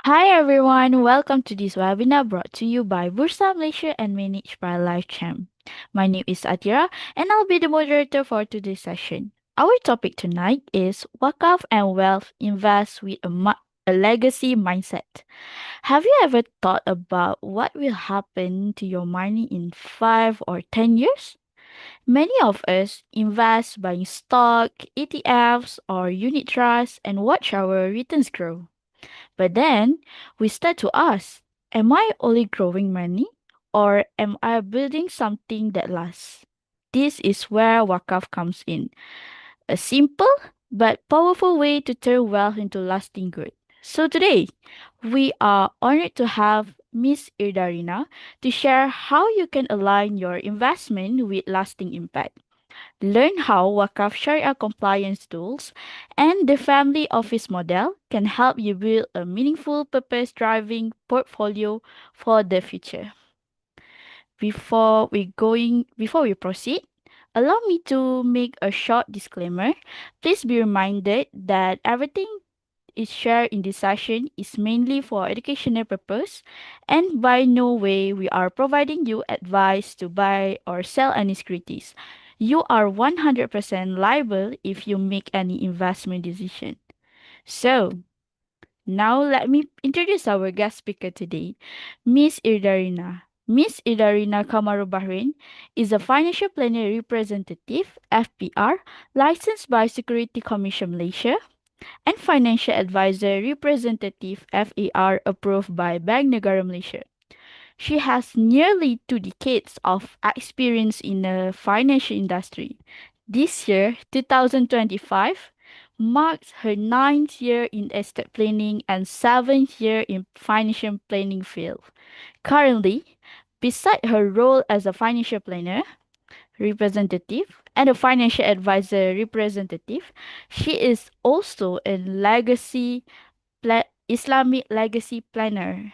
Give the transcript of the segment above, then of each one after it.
Hi everyone, welcome to this webinar brought to you by Bursa Malaysia and managed by LifeChamp. My name is Atira and I'll be the moderator for today's session. Our topic tonight is Waqf and Wealth Invest with a legacy mindset. Have you ever thought about what will happen to your money in 5 or 10 years? Many of us invest buying stock, ETFs, or unit trusts and watch our returns grow. But then we start to ask, am I only growing money or am I building something that lasts? This is where Wakaf comes in. A simple but powerful way to turn wealth into lasting good. So today, we are honored to have Miss Irda Rina to share how you can align your investment with lasting impact. Learn how Wakaf Sharia compliance tools and the family office model can help you build a meaningful purpose driving portfolio for the future. Before we proceed, allow me to make a short disclaimer. Please be reminded that everything is shared in this session is mainly for educational purpose and by no way we are providing you advice to buy or sell any securities. You are 100% liable if you make any investment decision. So, now let me introduce our guest speaker today, Miss Irda Rina. Miss Irda Rina Kamaru Bahrain is a financial planner representative, FPR, licensed by Security Commission Malaysia and Financial Advisor Representative FAR approved by Bank Negara Malaysia. She has nearly 2 decades of experience in the financial industry. This year, 2025, marks her ninth year in estate planning and seventh year in financial planning field. Currently, beside her role as a financial planner, representative and a financial advisor representative, she is also a Islamic legacy planner,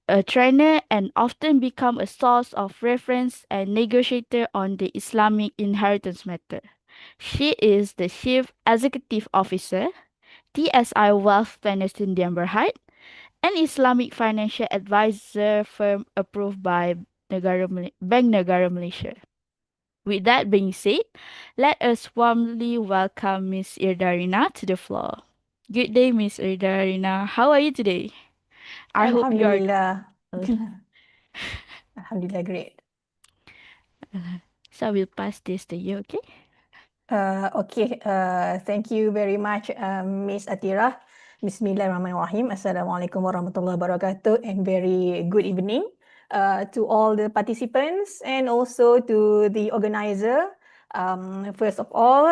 a trainer, and often become a source of reference and negotiator on the Islamic inheritance matter. She is the Chief Executive Officer, TSI Wealth Planners Indian Berhad, an Islamic financial advisor firm approved by Bank Negara Malaysia. With that being said, let us warmly welcome Miss Irda Rina to the floor. Good day, Miss Irda Rina. How are you today? I hope you are Alhamdulillah. well. Alhamdulillah, great. So I will pass this to you, okay? Okay, thank you very much, Miss Atira. Bismillahirrahmanirrahim. Assalamualaikum warahmatullahi wabarakatuh, and very good evening to all the participants and also to the organizer. First of all,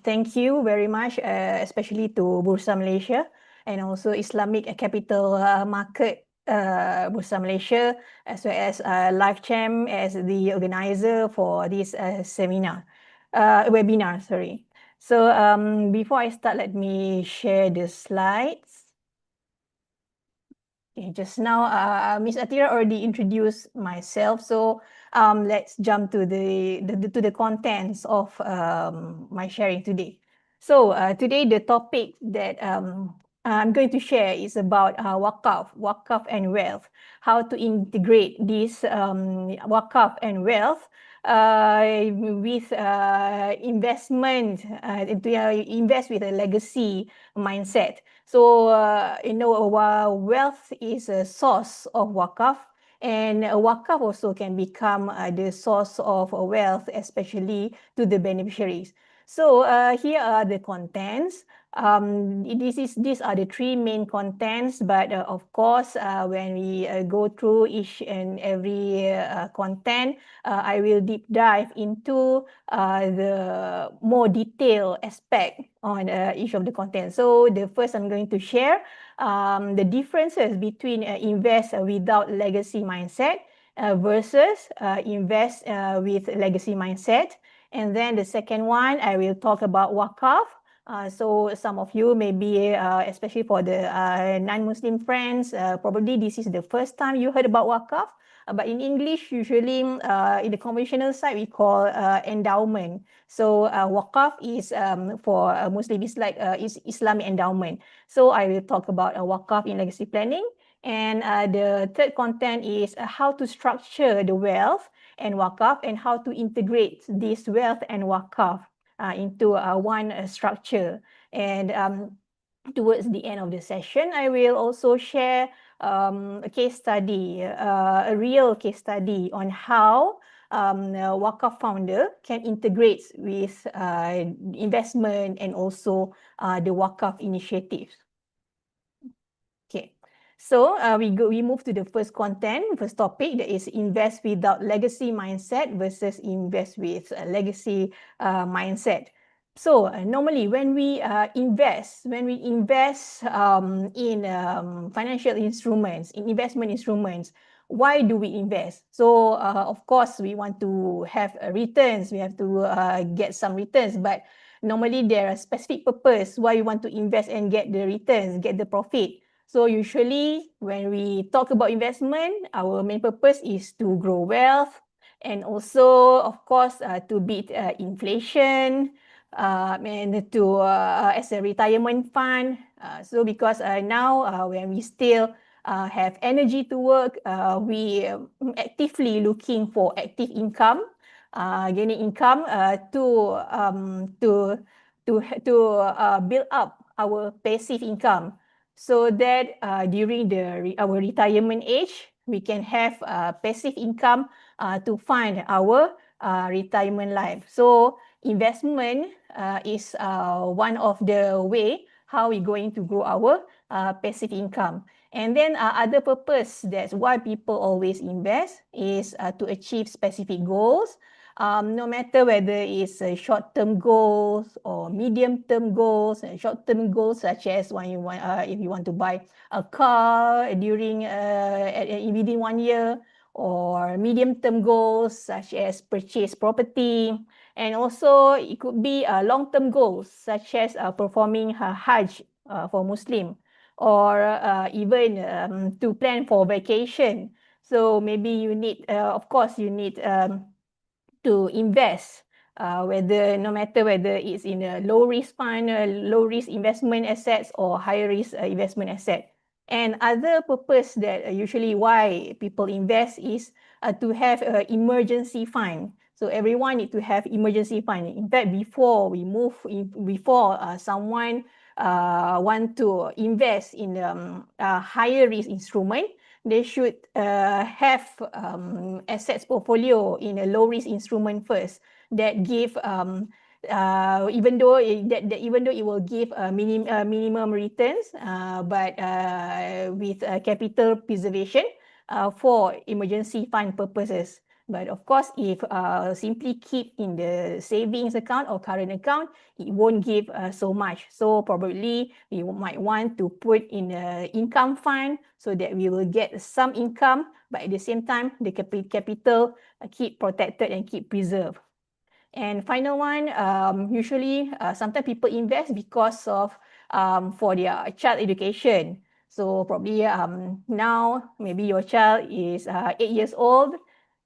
thank you very much, especially to Bursa Malaysia and also Islamic Capital Market Bursa Malaysia, as well as LifeChamp as the organizer for this seminar. Webinar, sorry. So before I start, let me share the slides. Okay, just now, Miss Atira already introduced myself, so let's jump to the contents of my sharing today. So today the topic that I'm going to share is about Waqf and wealth, how to integrate this Waqf and wealth with investment, to invest with a legacy mindset. So, wealth is a source of wakaf, and wakaf also can become the source of wealth, especially to the beneficiaries. So, here are the contents. These are the three main contents, but of course, when we go through each and every content, I will deep dive into the more detailed aspect on each of the content. So the first I'm going to share the differences between invest without legacy mindset versus invest with legacy mindset. And then the second one, I will talk about wakaf So some of you maybe, especially for the non-Muslim friends, probably this is the first time you heard about wakaf. But in English, usually in the conventional side, we call endowment. So wakaf is for Muslim, it's like is Islamic endowment. So I will talk about wakaf in legacy planning. And the third content is how to structure the wealth and wakaf and how to integrate this wealth and wakaf into one structure. And towards the end of the session, I will also share a case study, a real case study on how a Wakaf founder can integrate with investment and also the Wakaf initiatives. Okay. So we move to the first content, first topic, that is invest without legacy mindset versus invest with a legacy mindset. So normally when we invest in financial instruments, in investment instruments, why do we invest? So of course we want to have returns, we have to get some returns, but normally there are specific purpose why we want to invest and get the returns, get the profit. So usually when we talk about investment, our main purpose is to grow wealth and also, of course, to beat inflation and to as a retirement fund. So because now when we still have energy to work, we actively looking for active income, gaining income to build up our passive income, so that during our retirement age, we can have passive income to fund our retirement life. So investment is one of the way how we're going to grow our passive income. And then other purpose, that's why people always invest, is to achieve specific goals. No matter whether it's short-term goals or medium-term goals, and short-term goals such as when you want, if you want to buy a car during within 1 year, or medium-term goals such as purchase property, and also it could be long-term goals such as performing Hajj for Muslim, or even to plan for vacation. So maybe you need, of course, you need to invest, whether no matter whether it's in a low risk fund, low risk investment assets, or high risk investment asset. And other purpose that usually why people invest is to have an emergency fund. So everyone need to have emergency fund. In fact, before we move, before someone want to invest in a higher risk instrument, they should have assets portfolio in a low risk instrument first that give even though it will give minimum returns, but with capital preservation for emergency fund purposes. But of course, if simply keep in the savings account or current account, it won't give so much. So probably we might want to put in an income fund so that we will get some income, but at the same time, the capital keep protected and keep preserved. And final one, usually sometimes people invest because of for their child education. So probably now maybe your child is 8 years old,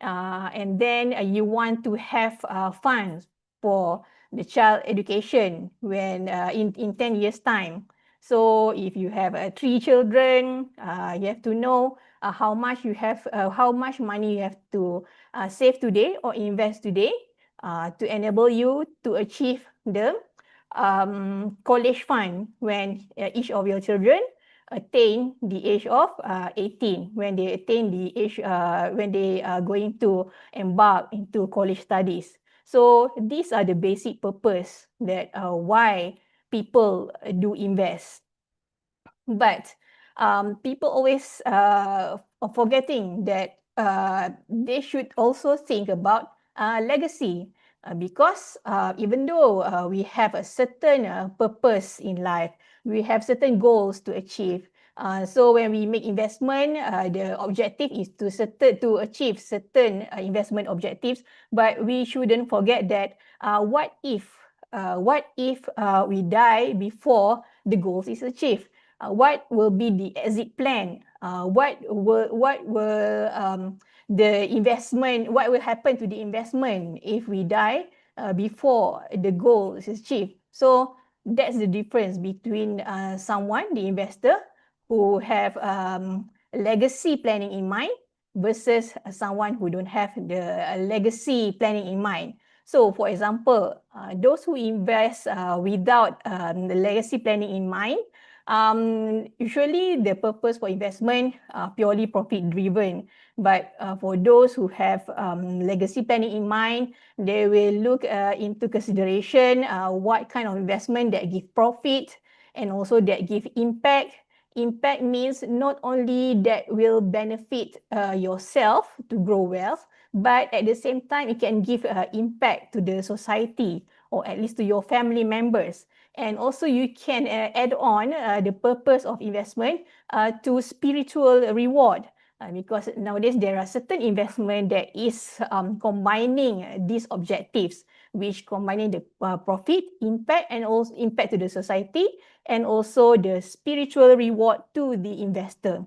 and then you want to have funds for the child education when in 10 years time. So if you have 3 children, you have to know how much you have, how much money you have to save today or invest today to enable you to achieve the college fund when each of your children attain the age of 18, when they attain the age when they are going to embark into college studies. So these are the basic purpose that why people do invest. But people always forgetting that they should also think about legacy, because even though we have a certain purpose in life, we have certain goals to achieve. So when we make investment, the objective is to achieve certain investment objectives, but we shouldn't forget that what if what if we die before the goals is achieved? What will be the exit plan? What will the investment, what will happen to the investment if we die before the goal is achieved? So that's the difference between someone, the investor, who have legacy planning in mind versus someone who don't have the legacy planning in mind. So, for example, those who invest without the legacy planning in mind, usually the purpose for investment purely profit driven. But for those who have legacy planning in mind, they will look into consideration what kind of investment that give profit and also that give impact. Impact means not only that will benefit yourself to grow wealth, but at the same time, it can give impact to the society or at least to your family members. And also you can add on the purpose of investment to spiritual reward. Because nowadays there are certain investment that is combining these objectives, which combining the profit, impact, and also impact to the society, and also the spiritual reward to the investor.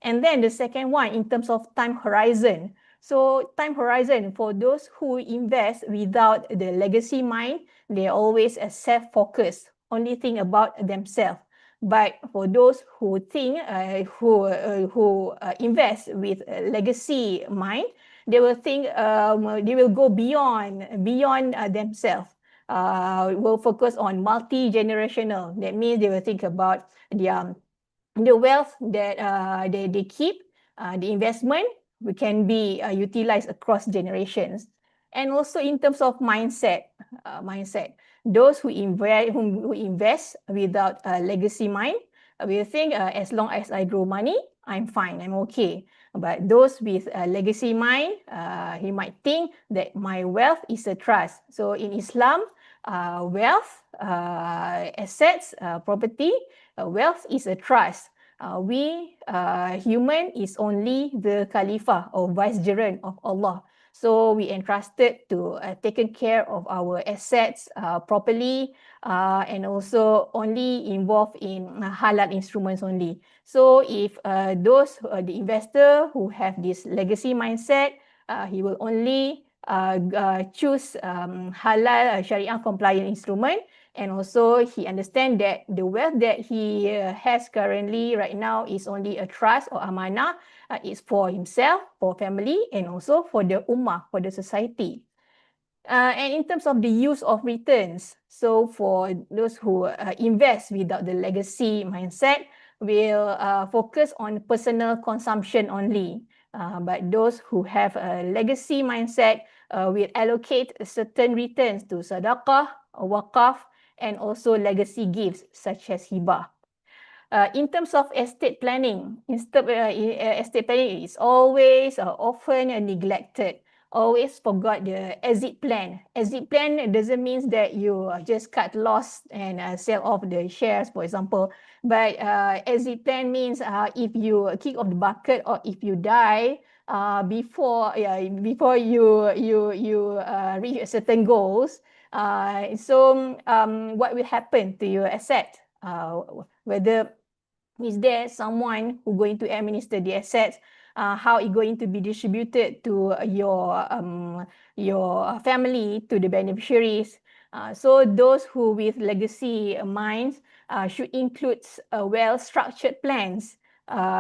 And then the second one, in terms of time horizon. So time horizon, for those who invest without the legacy mind, they always self-focused, only think about themselves. But for those who think, who invest with a legacy mind, they will think, they will go beyond themselves. Will focus on multi-generational. That means they will think about the wealth that they keep, the investment, can be utilized across generations. And also in terms of mindset, those who invest without a legacy mind will think, as long as I grow money, I'm fine, I'm okay. But those with a legacy mind, he might think that my wealth is a trust. So in Islam, wealth, assets, property, wealth is a trust. We human is only the Khalifah or vicegerent of Allah. So we entrusted to taken care of our assets properly, and also only involved in halal instruments only. So if those the investor who have this legacy mindset, he will only choose halal Sharia compliant instrument, and also he understand that the wealth that he has currently right now is only a trust or amanah. It's for himself, for family, and also for the ummah, for the society. And in terms of the use of returns, so for those who invest without the legacy mindset, will focus on personal consumption only. But those who have a legacy mindset will allocate certain returns to sadaqah, waqaf, and also legacy gifts such as hibah. In terms of estate planning, estate planning is always often neglected. Always forgot the exit plan. Exit plan doesn't mean that you just cut loss and sell off the shares, for example. But exit plan means if you kick off the bucket or if you die before you reach certain goals. So what will happen to your asset? Whether is there someone who going to administer the assets? How it going to be distributed to your family, to the beneficiaries? So those who with legacy minds should include well-structured plans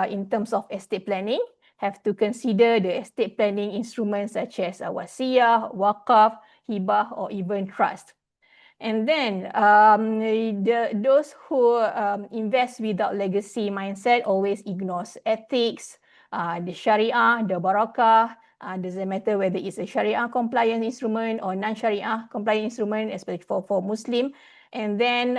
in terms of estate planning. Have to consider the estate planning instruments such as wasiyah, waqaf, hibah, or even trust. And then those who invest without legacy mindset always ignores ethics, the Sharia, the barakah. Doesn't matter whether it's a Sharia compliant instrument or non-Sharia compliant instrument, especially for Muslim. And then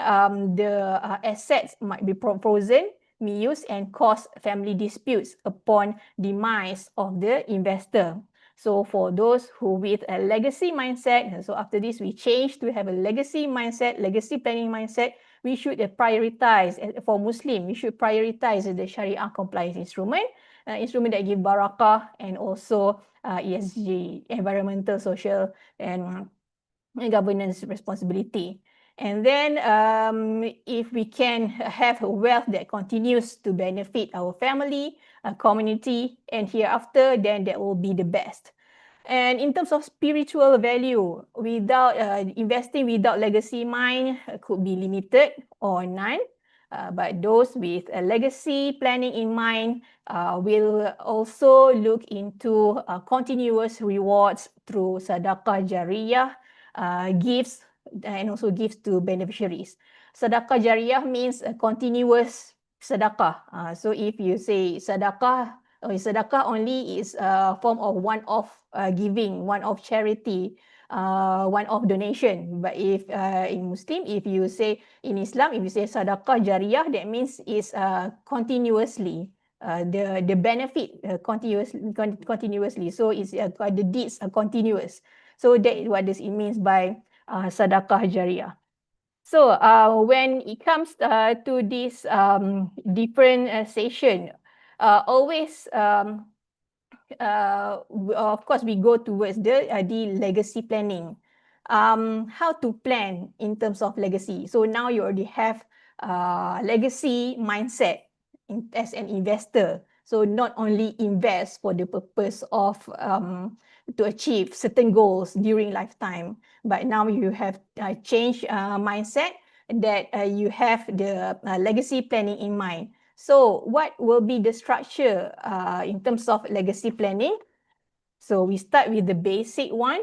the assets might be frozen, misused, and cause family disputes upon demise of the investor. So for those who with a legacy mindset, so after this we change to have a legacy mindset, legacy planning mindset, we should prioritize, for Muslim, we should prioritize the Sharia compliance instrument, instrument that give barakah and also ESG, environmental, social, and governance responsibility. And then if we can have a wealth that continues to benefit our family, community, and hereafter, then that will be the best. And in terms of spiritual value, without investing without legacy mind could be limited or none. But those with a legacy planning in mind will also look into continuous rewards through sadaqah jariyah, gifts, and also gifts to beneficiaries. Sadaqah jariyah means a continuous sadaqah. So if you say sadaqah, sedekah only is a form of one-off giving, one-off charity, one-off donation. But if in Muslim, if you say in Islam, if you say sedekah jariyah, that means it's continuously. The benefit continuously. So it's the deeds are continuous. So that is what it means by sedekah jariyah. So when it comes to this different session, always of course we go towards the legacy planning. How to plan in terms of legacy. So now you already have legacy mindset as an investor. So not only invest for the purpose of to achieve certain goals during lifetime, but now you have changed mindset that you have the legacy planning in mind. So what will be the structure in terms of legacy planning? So we start with the basic one.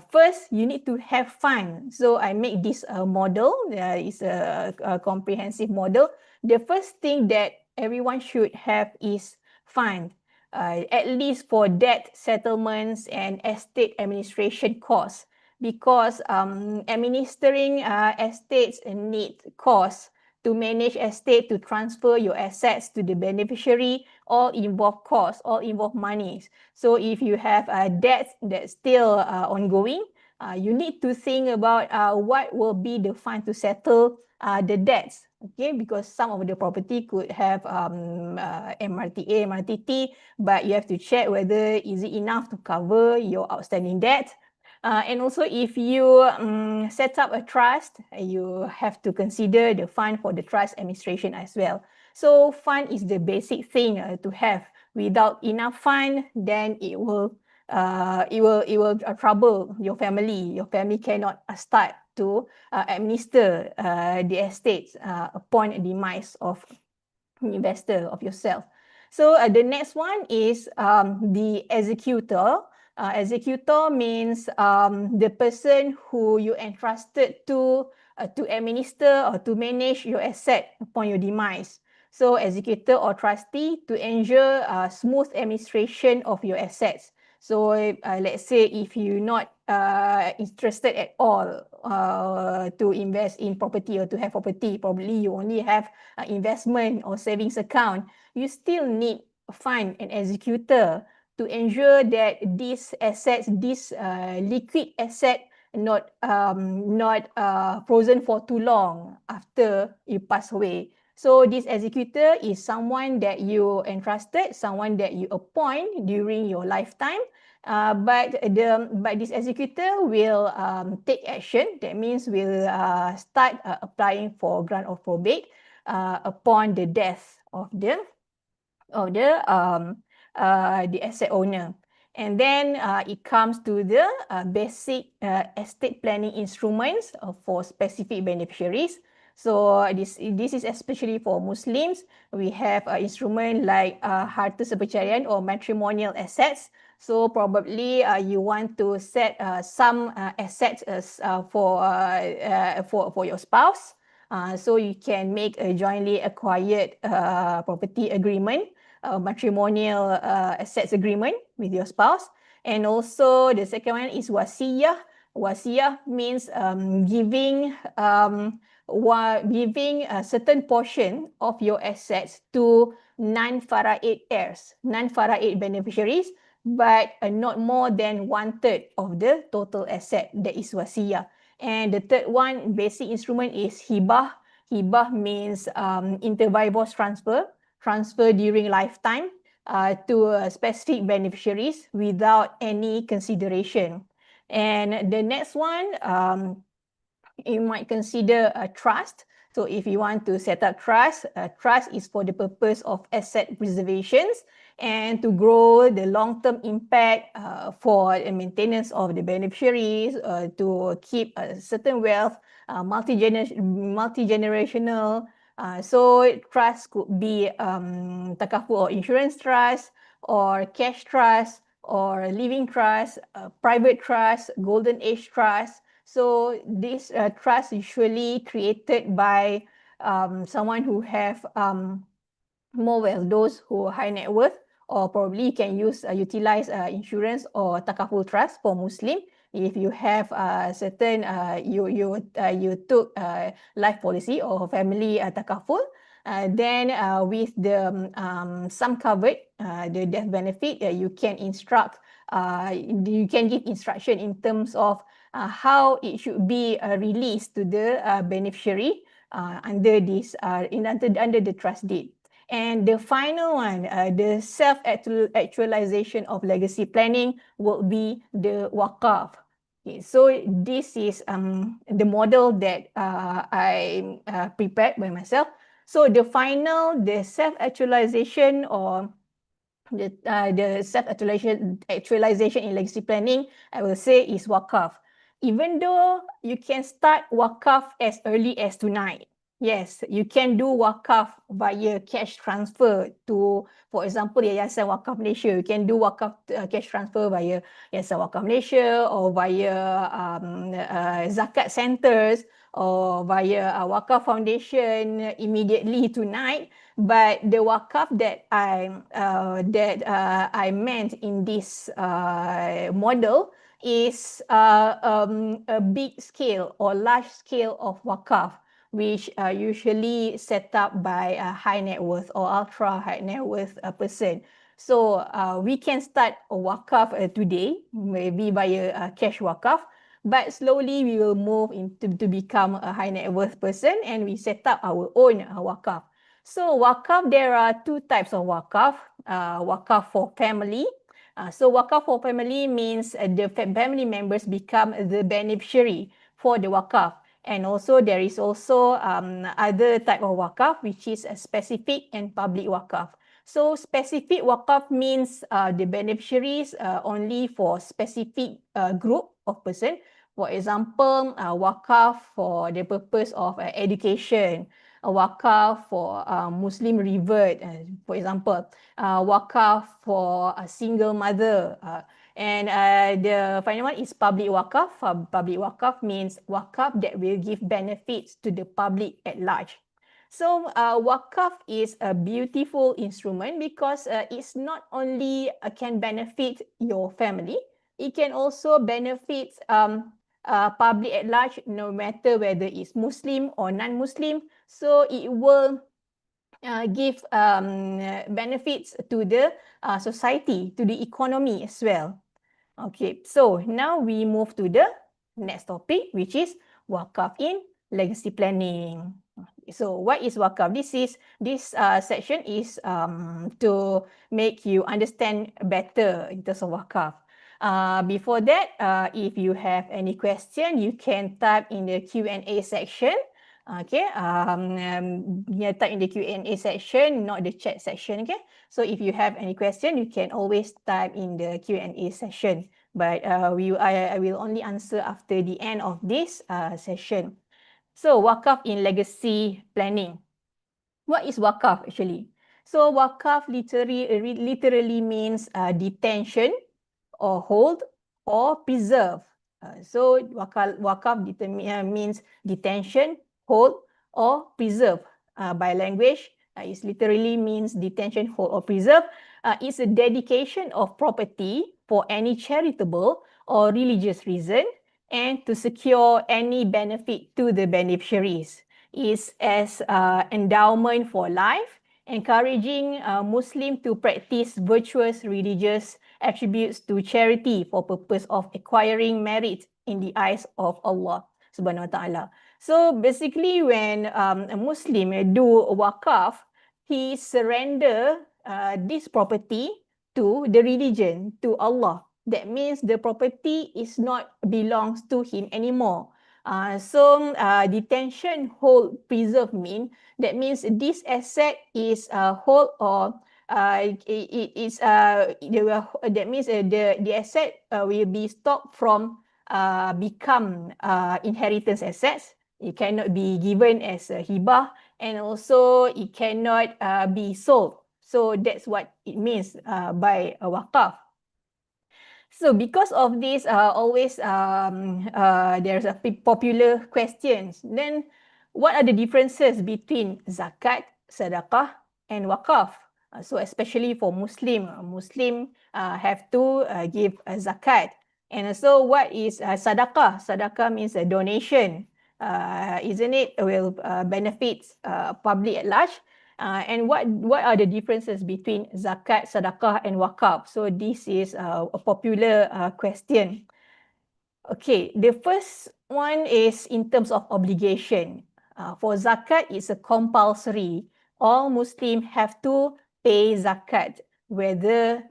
First, you need to have fun. So I make this model. It's a comprehensive model. The first thing that everyone should have is fun, at least for debt settlements and estate administration costs, because administering estates need costs. To manage estate, to transfer your assets to the beneficiary, all involve costs, all involve monies. So if you have debts that's still ongoing, you need to think about what will be the fund to settle the debts. Okay, because some of the property could have MRTA, MRTT, but you have to check whether is it enough to cover your outstanding debt. And also, if you set up a trust, you have to consider the fund for the trust administration as well. So fund is the basic thing to have. Without enough fund, then it will trouble your family. Your family cannot start to administer the estates upon demise of investor of yourself. So the next one is the executor. Executor means the person who you entrusted to administer or to manage your asset upon your demise. So executor or trustee to ensure smooth administration of your assets. So let's say if you're not interested at all to invest in property or to have property, probably you only have investment or savings account, you still need a fund and executor to ensure that these assets, this liquid asset, not frozen for too long after you pass away. So this executor is someone that you entrusted, someone that you appoint during your lifetime. But this executor will take action. That means will start applying for grant of probate upon the death of the asset owner. And then it comes to the basic estate planning instruments for specific beneficiaries. So this is especially for Muslims. We have instrument like harta sepercayaan or matrimonial assets. So probably you want to set some assets for your spouse. So you can make a jointly acquired property agreement, matrimonial assets agreement with your spouse. And also the second one is wasiyah. Wasiyah means giving a certain portion of your assets to non-faraid heirs, non-faraid beneficiaries, but not more than 1/3 of the total asset. That is wasiyah. And the third one, basic instrument, is hibah. Hibah means inter-vivos transfer during lifetime to specific beneficiaries without any consideration. And the next one you might consider a trust. So if you want to set up trust, trust is for the purpose of asset preservations and to grow the long-term impact for the maintenance of the beneficiaries, to keep a certain wealth, multi-generational. So trust could be takaful or insurance trust, or cash trust, or living trust, private trust, golden age trust. So this trust usually created by someone who have more wealth, those who are high net worth, or probably can utilize insurance or takaful trust for Muslim. If you have certain you took life policy or family takaful, then with the sum covered, the death benefit, you can instruct, you can give instruction in terms of how it should be released to the beneficiary under this under the trust deed. And the final one, the self-actualization of legacy planning will be the Waqf. Okay, so this is the model that I prepared by myself. So the self-actualization or the self-actualization in legacy planning, I will say, is Waqf. Even though you can start Waqf as early as tonight, yes, you can do Waqf via cash transfer to, for example, Yayasan Waqaf Malaysia. You can do Waqf cash transfer via Yayasan Waqaf Malaysia, or via zakat centers, or via Waqaf Foundation immediately tonight. But the Waqf that I meant in this model is a big scale or large scale of Waqf, which are usually set up by a high net worth or ultra high net worth person. So we can start a Waqf today, maybe by a cash Waqf, but slowly we will move into to become a high net worth person, and we set up our own Waqf. So Waqf, there are two types of Waqf. Waqf for family. So Waqf for family means the family members become the beneficiary for the Waqf. And also there is also other type of Waqf, which is a specific and public Waqf. So specific Waqf means the beneficiaries only for specific group of person. For example, Waqf for the purpose of education, a Waqf for Muslim revert, for example, Waqf for a single mother. And the final one is public Waqf. Public Waqf means Waqf that will give benefits to the public at large. So Waqf is a beautiful instrument because it's not only can benefit your family, it can also benefit public at large, no matter whether it's Muslim or non-Muslim. So it will give benefits to the society, to the economy as well. Okay, so now we move to the next topic, which is Waqf in legacy planning. So what is Waqf? This section is to make you understand better in terms of Waqf. Before that, if you have any question, you can type in the Q&A section. Okay, type in the Q&A section, not the chat section. Okay, so if you have any question, you can always type in the Q&A session. But I will only answer after the end of this session. So Waqf in legacy planning. What is Waqf actually? So Waqf literally means detention, or hold, or preserve. So Waqf means detention, hold, or preserve. By language, it literally means detention, hold, or preserve. It's a dedication of property for any charitable or religious reason, and to secure any benefit to the beneficiaries. Is as endowment for life, encouraging Muslim to practice virtuous religious attributes to charity for purpose of acquiring merit in the eyes of Allah Subhanahu Wa Taala. So basically, when a Muslim do Waqf, he surrender this property to the religion, to Allah. That means the property is not belongs to him anymore. Detention, hold, preserve that means this asset is hold or that means the asset will be stopped from become inheritance assets. It cannot be given as a hibah, and also it cannot be sold. So that's what it means by a waqaf. So because of this, always there's a popular questions. Then, what are the differences between zakat, sadaqah, and waqaf? So especially for Muslim have to give a zakat. And also, what is sadaqah? Sadaqah means a donation, isn't it? Will benefit public at large. And what are the differences between zakat, sadaqah, and waqaf? So this is a popular question. Okay, the first one is in terms of obligation. For zakat, it's a compulsory. All Muslims have to pay zakat, whether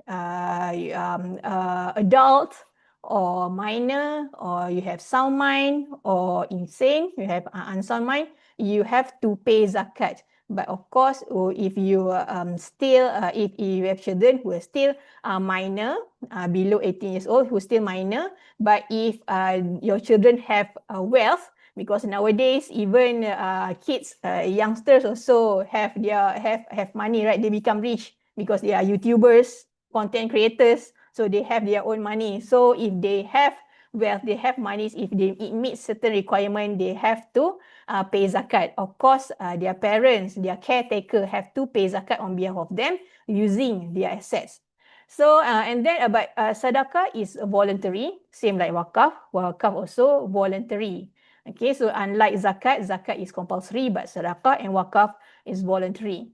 adult or minor, or you have sound mind, or insane, you have unsound mind, you have to pay zakat. But of course, if you if you have children who are still minor, below 18 years old, who are still minor, but if your children have wealth, because nowadays even kids, youngsters also have money, right? They become rich because they are YouTubers, content creators, so they have their own money. So if they have wealth, they have money, if it meets certain requirement, they have to pay zakat. Of course, their parents, their caretaker have to pay zakat on behalf of them using their assets. So, and then about sadaqah is voluntary, same like wakaf. Wakaf also voluntary. Okay, so unlike zakat, zakat is compulsory, but sadaqah and wakaf is voluntary.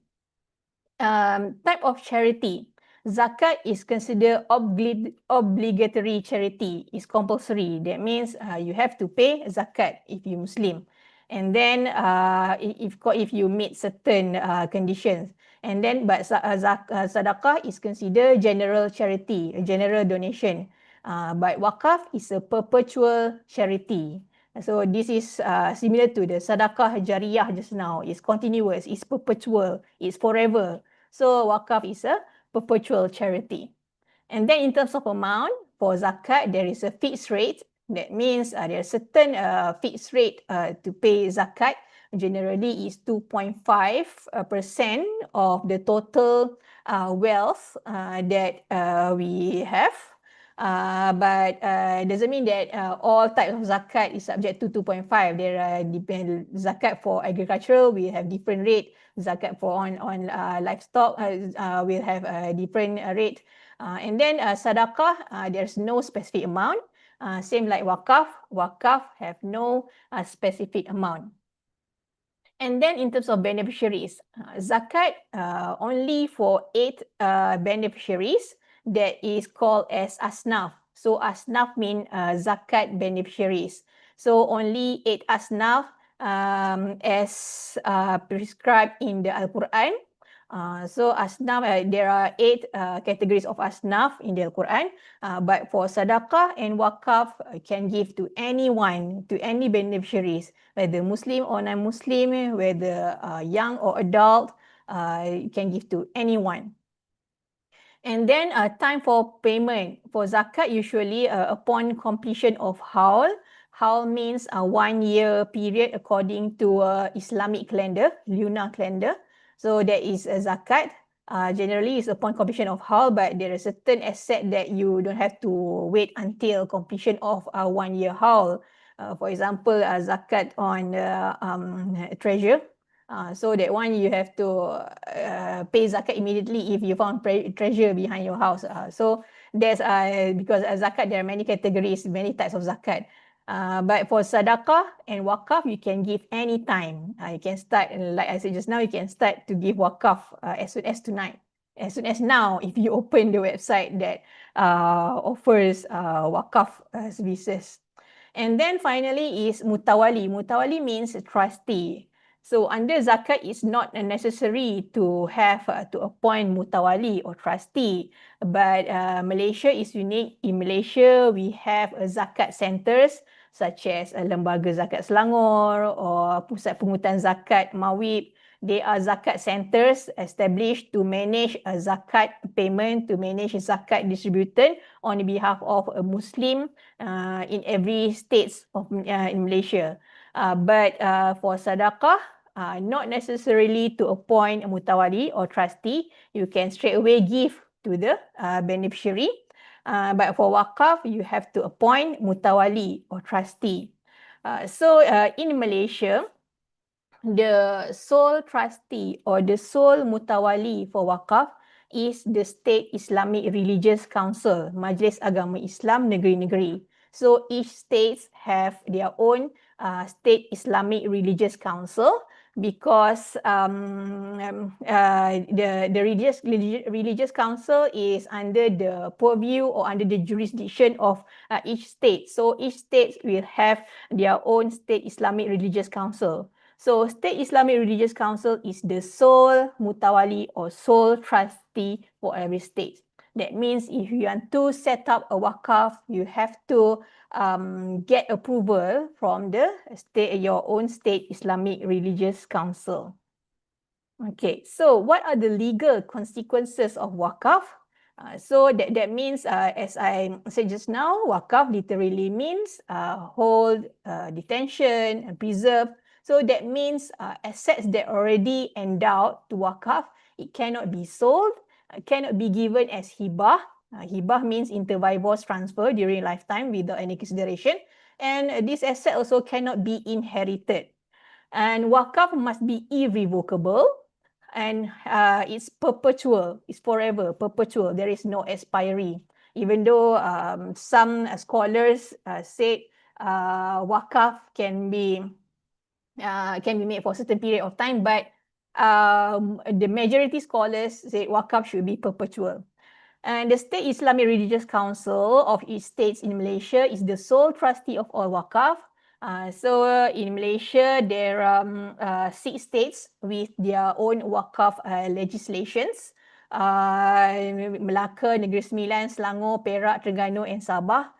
Type of charity. Zakat is considered obligatory charity. It's compulsory. That means you have to pay zakat if you Muslim. And then if you meet certain conditions. And then but sadaqah is considered general charity, a general donation. But wakaf is a perpetual charity. So this is similar to the sadaqah jariyah just now. It's continuous, it's perpetual, it's forever. So wakaf is a perpetual charity. And then in terms of amount, for zakat, there is a fixed rate. That means there is certain fixed rate to pay zakat. Generally is 2.5% of the total wealth that we have. But doesn't mean that all types of zakat is subject to 2.5. There are depend zakat for agricultural, we have different rate. Zakat for on livestock will have a different rate. And then sadaqah, there's no specific amount. Same like wakaf. Wakaf have no specific amount. And then in terms of beneficiaries, zakat only for 8 beneficiaries that is called as asnaf. So asnaf mean zakat beneficiaries. So only 8 asnaf as prescribed in the Al-Quran. So asnaf, there are 8 categories of asnaf in the Quran, but for sadaqah and wakaf can give to anyone, to any beneficiaries, whether Muslim or non-Muslim, whether young or adult, can give to anyone. And then time for payment. For zakat, usually upon completion of haul. Haul means a 1 year period according to Islamic calendar, lunar calendar. So that is a zakat. Generally is upon completion of haul, but there is a certain asset that you don't have to wait until completion of 1 year haul. For example, zakat on treasure. So that one you have to pay zakat immediately if you found treasure behind your house. So there's because zakat, there are many categories, many types of zakat. But for sadaqah and wakaf, you can give anytime. You can start, like I said just now, you can start to give wakaf as soon as tonight. As soon as now, if you open the website that offers wakaf services. And then finally is mutawali. Mutawali means trustee. So under zakat, it's not necessary to have to appoint mutawali or trustee. But Malaysia is unique. In Malaysia, we have zakat centers. such as Lembaga Zakat Selangor or Pusat Pungutan Zakat Mawib. They are zakat centers established to manage a zakat payment, to manage zakat distribution on behalf of a Muslim in every states of in Malaysia. But for sadaqah, not necessarily to appoint a mutawali or trustee. You can straight away give to the beneficiary. But for wakaf, you have to appoint mutawali or trustee. So in Malaysia, the sole trustee or the sole mutawali for wakaf is the State Islamic Religious Council, Majlis Agama Islam Negeri-Negeri. So each state have their own State Islamic Religious Council because the religious council is under the purview or under the jurisdiction of each state. So each state will have their own State Islamic Religious Council. So State Islamic Religious Council is the sole mutawali or sole trustee for every state. That means if you want to set up a wakaf, you have to get approval from the state, your own State Islamic Religious Council. Okay, so what are the legal consequences of wakaf? So that means, as I said just now, wakaf literally means hold, detention, and preserve. So that means assets that already endowed to wakaf, it cannot be sold, cannot be given as hibah. Hibah means inter vivos transfer during lifetime without any consideration. And this asset also cannot be inherited. And wakaf must be irrevocable. And it's perpetual, it's forever, perpetual. There is no expiry. Even though some scholars said wakaf can be made for a certain period of time, but the majority scholars say wakaf should be perpetual. And the State Islamic Religious Council of each state in Malaysia is the sole trustee of all wakaf. So in Malaysia, there are 6 states with their own wakaf legislations. Melaka, Negeri Sembilan, Selangor, Perak, Terengganu and Sabah.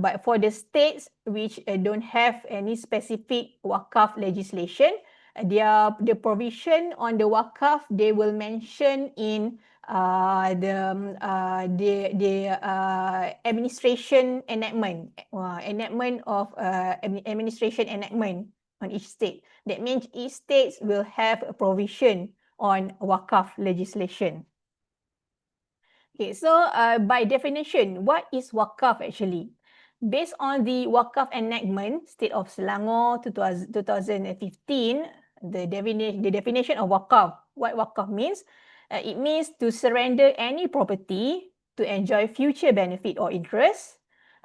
But for the states which don't have any specific wakaf legislation, the provision on the wakaf, they will mention in the administration enactment, enactment of administration enactment on each state. That means each state will have a provision on wakaf legislation. Okay, so by definition, what is wakaf actually? Based on the Waqf Enactment, State of Selangor 2015, the definition of Waqf, what Waqf means? It means to surrender any property to enjoy future benefit or interest.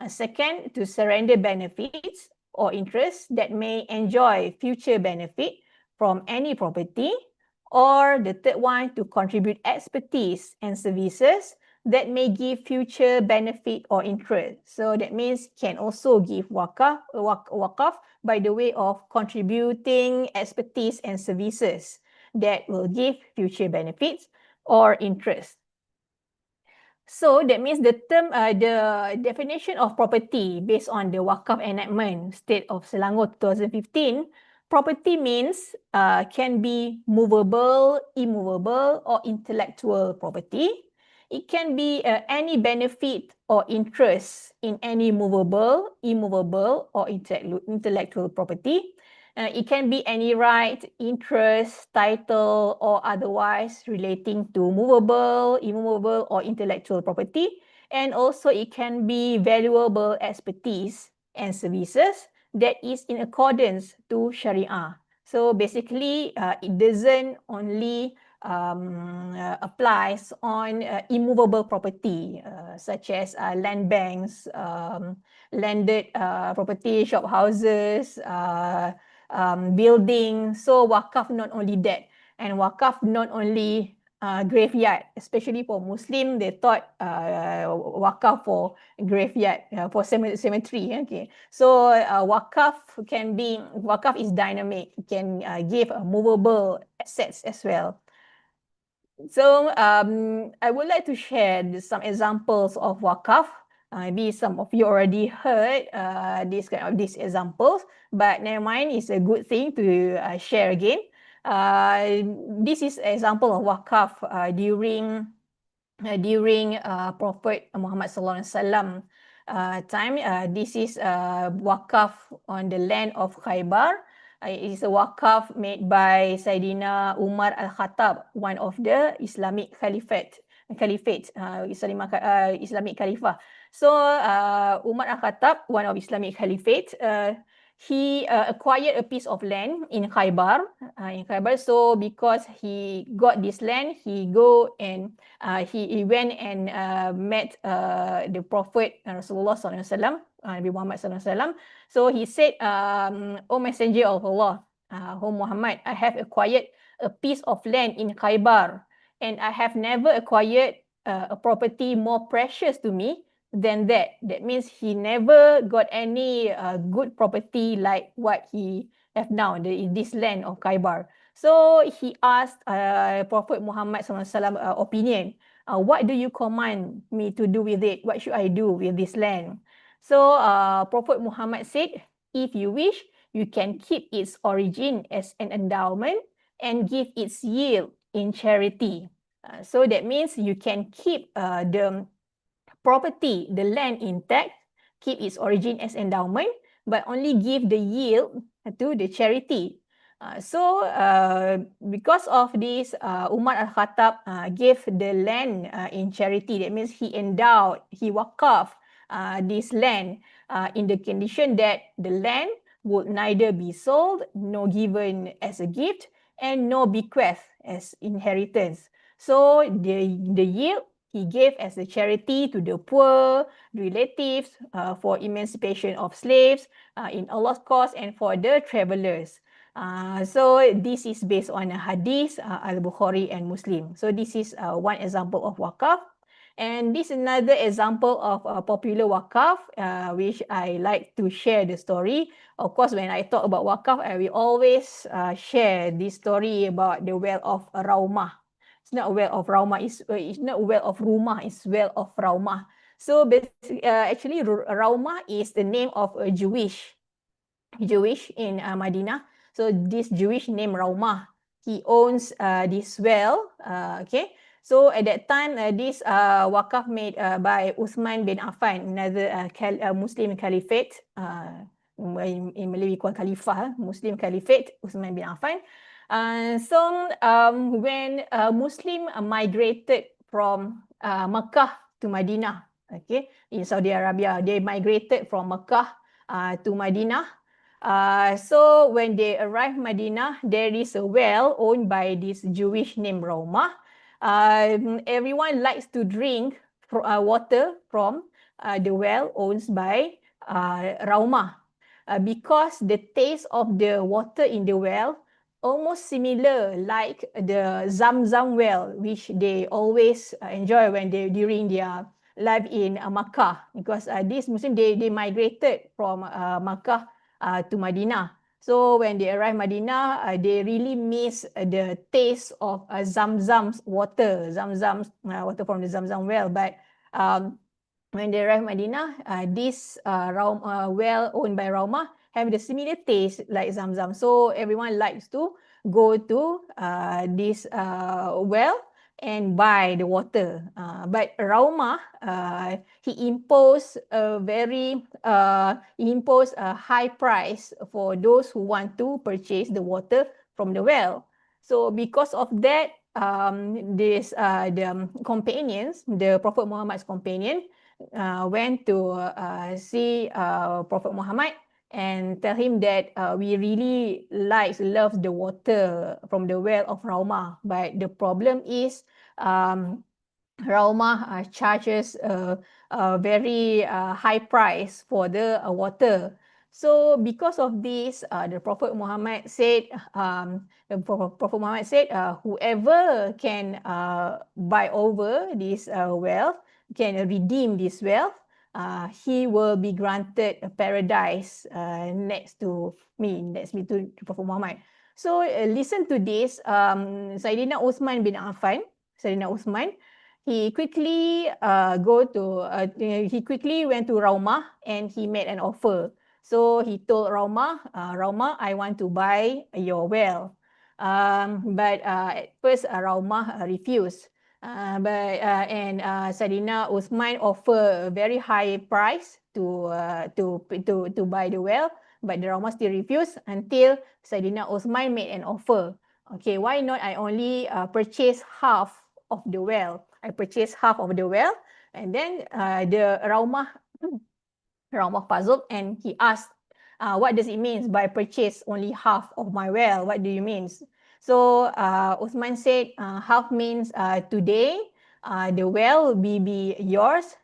Second, to surrender benefits or interest that may enjoy future benefit from any property. Or the third one, to contribute expertise and services that may give future benefit or interest. So that means can also give wakaf by the way of contributing expertise and services that will give future benefits or interest. So that means the term, the definition of property based on the Waqf Enactment, State of Selangor 2015, property means can be movable, immovable, or intellectual property. It can be any benefit or interest in any movable, immovable, or intellectual property. It can be any right, interest, title, or otherwise relating to movable, immovable, or intellectual property. And also it can be valuable expertise and services that is in accordance to Sharia. So basically, it doesn't only applies on immovable property such as land banks, landed property, shop houses, building. So wakaf not only that, and wakaf not only graveyard, especially for Muslim, they thought wakaf for graveyard, for cemetery. Okay, so wakaf is dynamic, it can give movable assets as well. So I would like to share some examples of wakaf. Maybe some of you already heard this kind of these examples, but never mind, it's a good thing to share again. This is example of wakaf during Prophet Muhammad Sallallahu Alaihi Wasallam time. This is wakaf on the land of Khaybar. It is a wakaf made by Sayyidina Umar Al-Khattab, one of the Islamic Islamic Khalifah. So Umar Al-Khattab, one of Islamic Caliphate, he acquired a piece of land in Khaybar. So because he got this land, he went and met the Prophet Rasulullah Sallallahu Alaihi Wasallam, Nabi Muhammad Sallallahu Alaihi Wasallam. So he said, "O Messenger of Allah, O Muhammad, I have acquired a piece of land in Khaybar, and I have never acquired a property more precious to me than that." That means he never got any good property like what he have now in this land of Khaybar. So he asked Prophet Muhammad SAW opinion. What do you command me to do with it? What should I do with this land? So Prophet Muhammad said, if you wish, you can keep its origin as an endowment and give its yield in charity. So that means you can keep the property, the land intact, keep its origin as endowment, but only give the yield to the charity. Because of this, Umar Al-Khattab gave the land in charity. That means he endowed, he wakaf this land in the condition that the land would neither be sold, nor given as a gift, and nor bequeathed as inheritance. So the yield he gave as a charity to the poor, relatives, for emancipation of slaves, in Allah's cause, and for the travelers. So this is based on a hadith, Al-Bukhari and Muslim. So this is one example of wakaf. And this is another example of a popular wakaf, which I like to share the story. Of course, when I talk about wakaf, I will always share this story about the well of Raumah. It's not a well of Raumah, it's not a well of Rumah, it's well of Raumah. So basically, actually, Raumah is the name of a Jewish in Madinah. So this Jewish named Raumah, he owns this well. Okay. So at that time, this wakaf made by Uthman bin Affan, another Muslim caliphate. In Malay we call Khalifah, Muslim caliphate, Uthman bin Affan. When Muslim migrated from Mecca to Madinah, okay, in Saudi Arabia, they migrated from Mecca to Madinah. So when they arrive Madinah, there is a well owned by this Jewish named Raumah. Everyone likes to drink water from the well owned by Raumah, because the taste of the water in the well almost similar like the Zamzam well, which they always enjoy when during their life in Makkah, because these Muslims they migrated from Makkah to Madinah. So when they arrive Madinah, they really miss the taste of Zamzam's water, water from the Zamzam well. But when they arrive Madinah, this well owned by Raumah have the similar taste like Zamzam. So everyone likes to go to this well and buy the water. But Raumah, he imposed a high price for those who want to purchase the water from the well. So because of that, the companions, the Prophet Muhammad's companion, went to see Prophet Muhammad and tell him that we really love the water from the well of Raumah, but the problem is Raumah charges a very high price for the water. So because of this, the Prophet Muhammad said, whoever can buy over this wealth, can redeem this wealth, he will be granted a paradise next to Prophet Muhammad. So listen to this, Sayyidina Uthman bin Affan, he quickly he quickly went to Raumah and he made an offer. So he told Raumah, Raumah, I want to buy your well. But at first Raumah refused. Saidina Uthman offered a very high price to buy the well, but the Raumah still refused until Saidina Uthman made an offer. Okay, why not I only purchase half of the well? I purchased half of the well, and then the Raumah puzzled and he asked, what does it mean by purchase only half of my well? What do you mean? So Uthman said, half means today the well will be yours,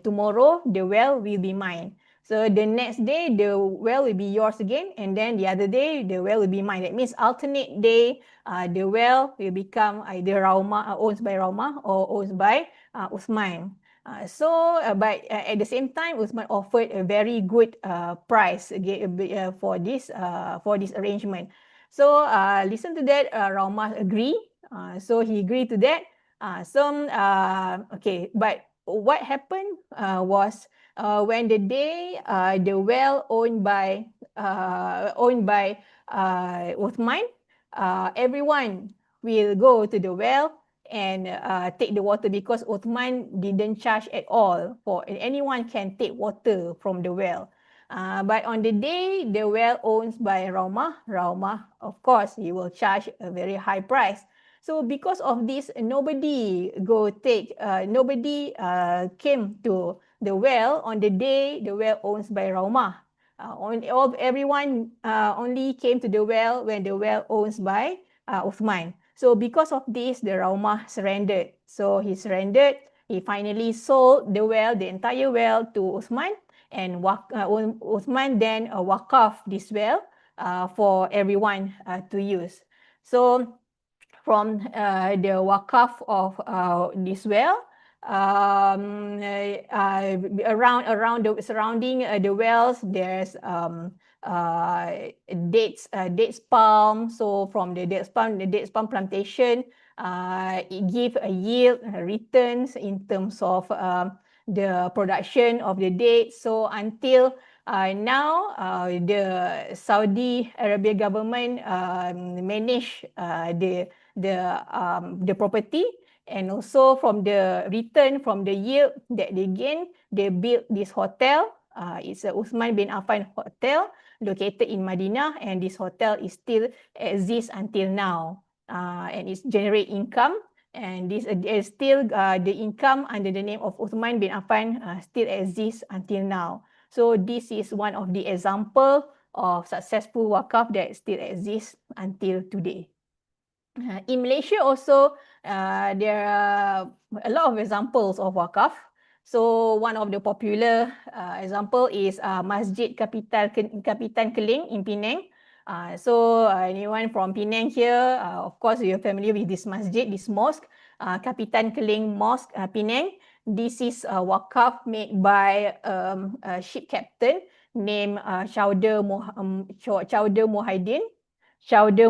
tomorrow the well will be mine. So the next day the well will be yours again, and then the other day the well will be mine. That means alternate day the well will become either Raumah, owned by Raumah or owned by Uthman. But at the same time, Uthman offered a very good price for this arrangement. So listen to that, Raumah agree. So he agreed to that. Okay, but what happened was when the day the well owned by Uthman, everyone will go to the well and take the water because Uthman didn't charge at all for anyone can take water from the well. But on the day the well owned by Raumah, of course, he will charge a very high price. So because of this, nobody came to the well on the day the well owned by Raumah. Everyone only came to the well when the well owned by Uthman. So because of this, the Raumah surrendered. So he surrendered. He finally sold the well, the entire well, to Uthman, and Uthman then waqaf this well for everyone to use. So from the waqaf of this well, around the surrounding the wells, there's dates palm. So from the dates palm plantation, it give a yield returns in terms of the production of the dates. So until now, the Saudi Arabia government manage the property, and also from the return from the yield that they gain, they built this hotel. It's a Uthman bin Affan hotel located in Madinah, and this hotel is still exists until now, and it's generate income. And this is still the income under the name of Uthman bin Affan still exists until now. So this is one of the example of successful wakaf that still exists until today. In Malaysia also, there are a lot of examples of wakaf. So one of the popular example is Masjid Kapitan Keling in Penang. So anyone from Penang here, of course you're familiar with this masjid, this mosque, Kapitan Keling Mosque, Penang. This is a wakaf made by a ship captain named Chowder Mohidin. Chowder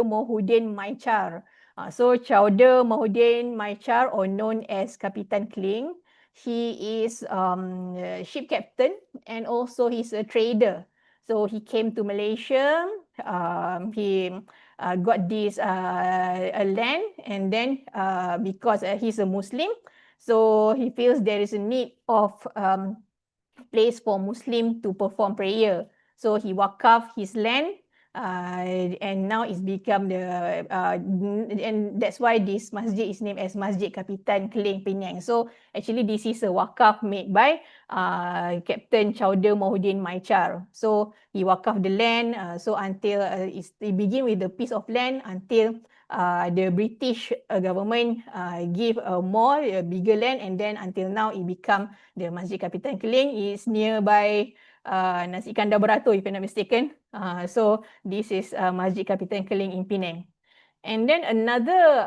Mohudin Maichar. So Chowder Mohudin Maichar, or known as Kapitan Kling, he is a ship captain and also he's a trader. So he came to Malaysia. He got this a land, and then because he's a Muslim, so he feels there is a need of place for Muslim to perform prayer. So he wakaf his land, and now it's become and that's why this masjid is named as Masjid Kapitan Keling Penang. So actually this is a wakaf made by Captain Chowder Mohudin Maichar. So he wakaf the land, so until it begin with the piece of land until the British government give a bigger land, and then until now it become the Masjid Kapitan Keling. Is nearby Nasi Kandar Beratur, if I'm not mistaken. So this is Masjid Kapitan Keling in Penang. And then another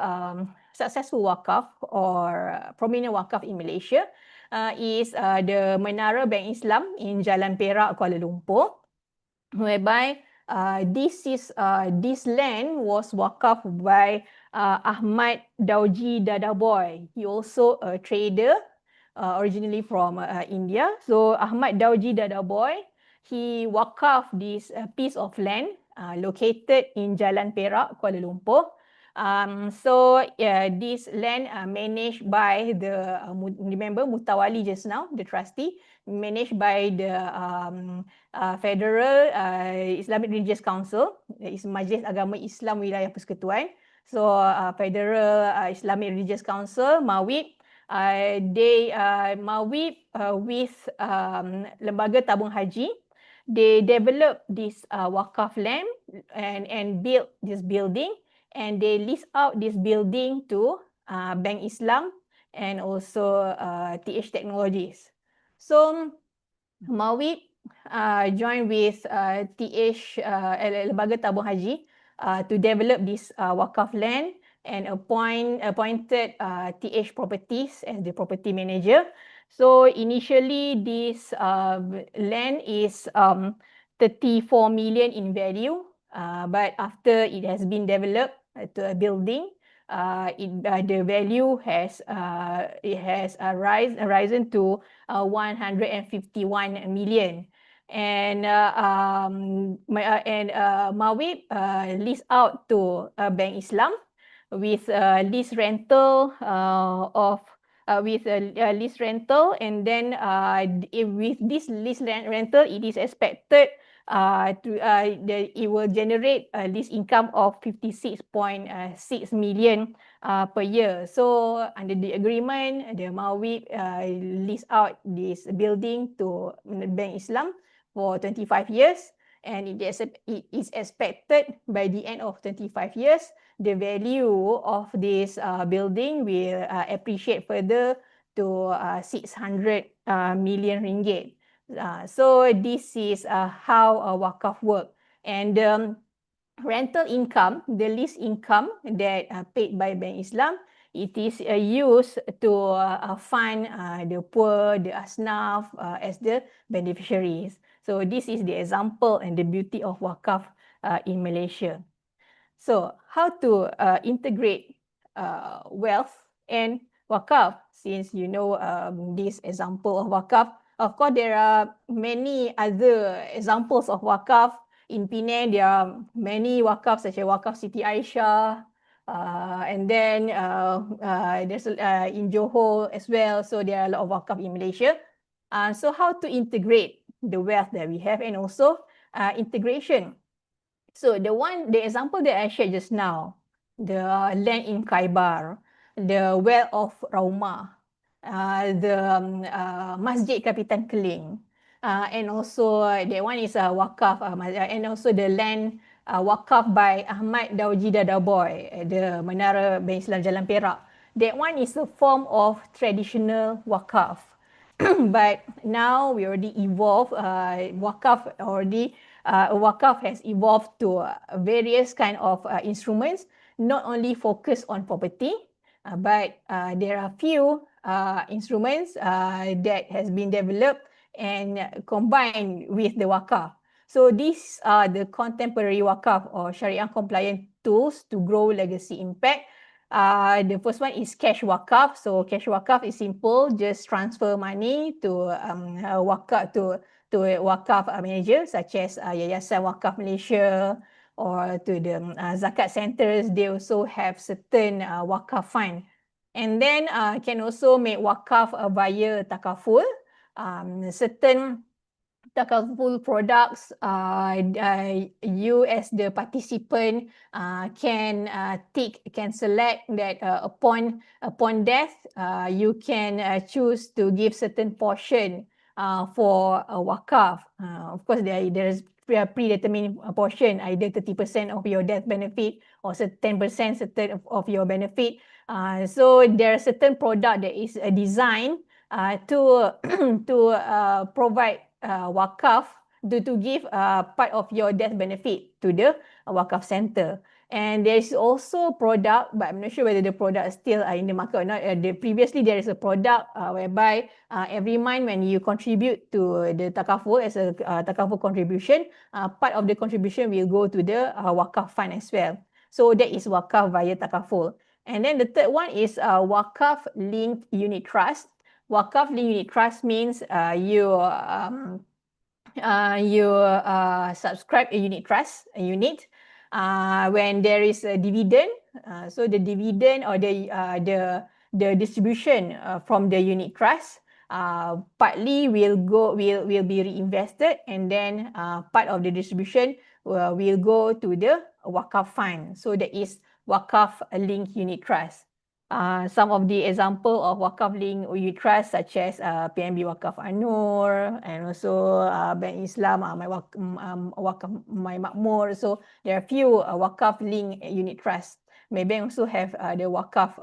successful wakaf or prominent wakaf in Malaysia is the Menara Bank Islam in Jalan Perak, Kuala Lumpur, whereby This land was wakaf by Ahmad Dauji Dadaboy. He also a trader, originally from India. So Ahmad Dauji Dadaboy, he wakaf this piece of land located in Jalan Perak, Kuala Lumpur. This land managed by the, remember Mutawali just now, the trustee, managed by the Federal Islamic Religious Council, is Majlis Agama Islam Wilayah Persekutuan. So Federal Islamic Religious Council, MAWIP, MAWIP with Lembaga Tabung Haji, they developed this wakaf land and built this building, and they lease out this building to Bank Islam and also TH Technologies. So MAWIP joined with TH Lembaga Tabung Haji to develop this wakaf land and appointed TH Properties as the property manager. So initially this land is 34 million in value, but after it has been developed to a building, the value has risen to 151 million. And MAWIP leased out to Bank Islam with lease rental lease rental, and then with this lease rental, it is expected it will generate lease income of 56.6 million per year. So under the agreement, the MAWIP lease out this building to Bank Islam for 25 years, and it is expected by the end of 25 years, the value of this building will appreciate further to 600 million ringgit. So this is how wakaf work. And rental income, the lease income that paid by Bank Islam, it is used to fund the poor, the asnaf as the beneficiaries. So this is the example and the beauty of wakaf in Malaysia. So how to integrate wealth and wakaf? Since you know this example of wakaf, of course there are many other examples of wakaf. In Penang, there are many wakaf such as wakaf Siti Aisyah, and then there's in Johor as well. So there are a lot of wakaf in Malaysia. So how to integrate the wealth that we have, and also integration. So the example that I shared just now, the land in Khaibar, the well of Rauma, the Masjid Kapitan Keling, and also that one is a wakaf, and also the land wakaf by Ahmad Dauji Dadaboy, the Menara Bank Islam Jalan Perak. That one is a form of traditional wakaf. But now we already evolved, wakaf has evolved to various kind of instruments, not only focused on property, but there are few instruments that has been developed and combined with the wakaf. So these are the contemporary wakaf or Shariah-compliant tools to grow legacy impact. The first one is cash wakaf. So cash wakaf is simple, just transfer money to wakaf to a wakaf manager such as Yayasan Wakaf Malaysia, or to the zakat centers. They also have certain wakaf fund, and then can also make wakaf via takaful. Certain takaful products, you as the participant can select that upon death, you can choose to give certain portion for a wakaf. Of course, there is predetermined portion, either 30% of your death benefit or 10% certain of your benefit. So there are certain product that is designed to provide wakaf to give part of your death benefit to the wakaf center. And there's also product, but I'm not sure whether the product is still in the market or not. Previously, there is a product whereby every month when you contribute to the takaful as a takaful contribution, part of the contribution will go to the Waqf fund as well. So that is Waqf via takaful. And then the third one is Waqf linked unit trust. Waqf linked unit trust means you subscribe a unit trust, a unit, when there is a dividend. So the dividend or the distribution from the unit trust partly will be reinvested, and then part of the distribution will go to the Waqf fund. So that is Waqf linked unit trust. Some of the example of Waqf link unit trust such as PNB Waqf Anur, and also Bank Islam Waqf My Makmur. So there are few Waqf link unit trust. Maybank also have the Waqf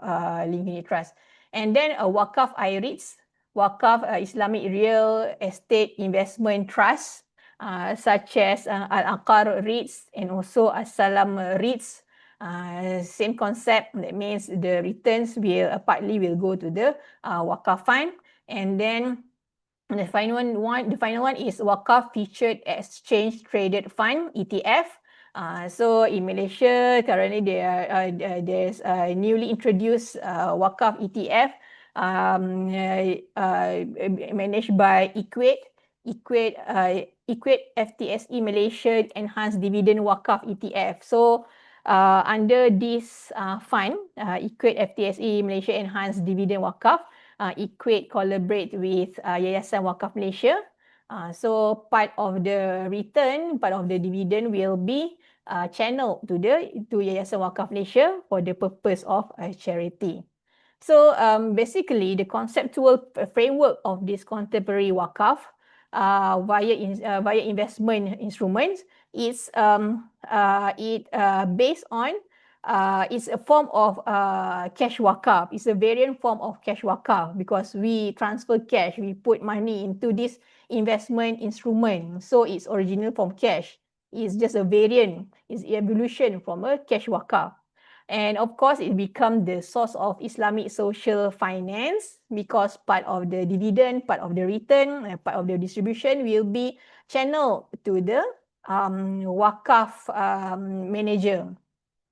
link unit trust. And then Waqf IREITs, Waqf Islamic Real Estate Investment Trust, such as Al-Aqar REITs and also As-Salam REITs. Same concept. That means the returns will partly will go to the Waqf fund. And then the final one is Waqf Featured Exchange Traded Fund, ETF. So in Malaysia currently there's a newly introduced Waqf ETF managed by Equate FTSE Malaysia Enhanced Dividend Waqf ETF. So under this fund, Equate FTSE Malaysia Enhanced Dividend Waqf, Equate collaborate with Yayasan Waqf Malaysia. So part of the return, part of the dividend will be channeled to Yayasan Waqf Malaysia for the purpose of charity. So basically, the conceptual framework of this contemporary Waqf via investment instruments is based on it's a form of cash Waqf. It's a variant form of cash Waqf because we transfer cash, we put money into this investment instrument. So it's original from cash. It's just a variant. It's evolution from a cash Waqf. And of course, it becomes the source of Islamic social finance because part of the dividend, part of the return, and part of the distribution will be channeled to the Waqf manager,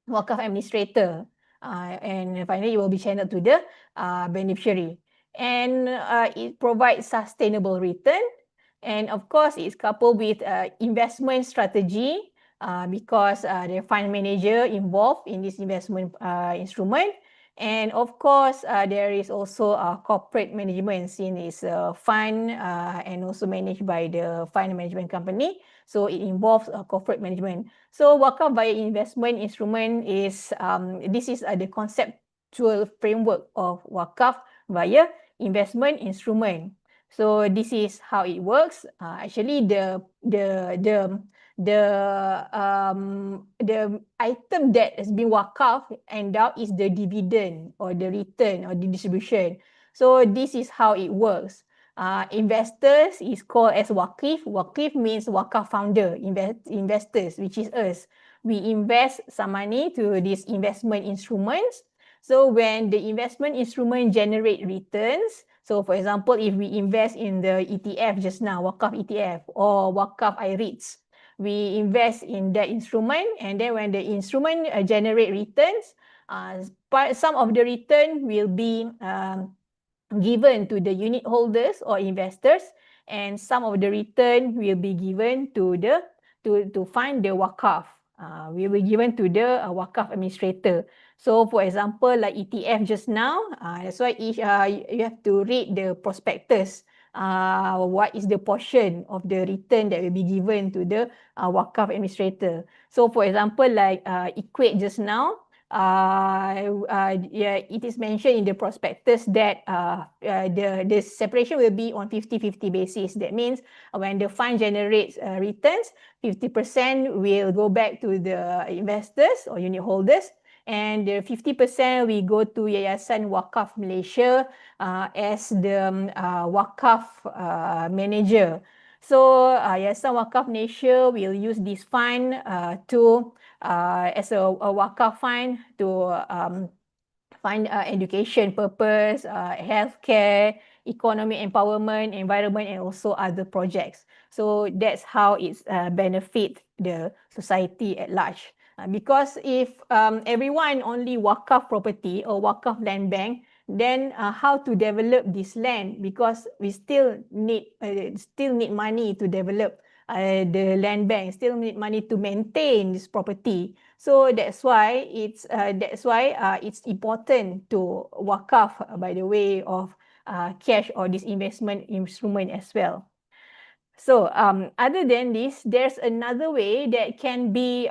Waqf administrator. And finally, it will be channeled to the beneficiary. And it provides sustainable return. And of course, it's coupled with investment strategy because the fund manager involved in this investment instrument. And of course, there is also corporate management since it's a fund and also managed by the fund management company. So it involves corporate management. So Waqf via investment instrument is, this is the conceptual framework of Waqf via investment instrument. So this is how it works. Actually, the item that has been Waqf endowed is the dividend or the return or the distribution. So this is how it works. Investors is called as Waqif. Waqif means Waqf founder, investors, which is us. We invest some money to these investment instruments. So when the investment instrument generate returns, so for example, if we invest in the ETF just now, Waqf ETF or Waqf IREITs, we invest in that instrument, and then when the instrument generate returns, some of the return will be given to the unit holders or investors, and some of the return will be given to fund the Waqf. Will be given to the Waqf administrator. So for example, like ETF just now, that's why you have to read the prospectus. What is the portion of the return that will be given to the Waqf administrator. So for example, like Equate just now, it is mentioned in the prospectus that the separation will be on 50-50 basis. That means when the fund generates returns, 50% will go back to the investors or unit holders, and the 50% will go to Yayasan Waqf Malaysia as the Waqf manager. So Yayasan Waqf Malaysia will use this fund to as a wakaf fund to fund education purpose, healthcare, economic empowerment, environment, and also other projects. So that's how it's benefit the society at large. Because if everyone only wakaf property or wakaf land bank, then how to develop this land? Because we still need money to develop the land bank, still need money to maintain this property. So that's why it's important to wakaf by the way of cash or this investment instrument as well. So other than this, there's another way that can be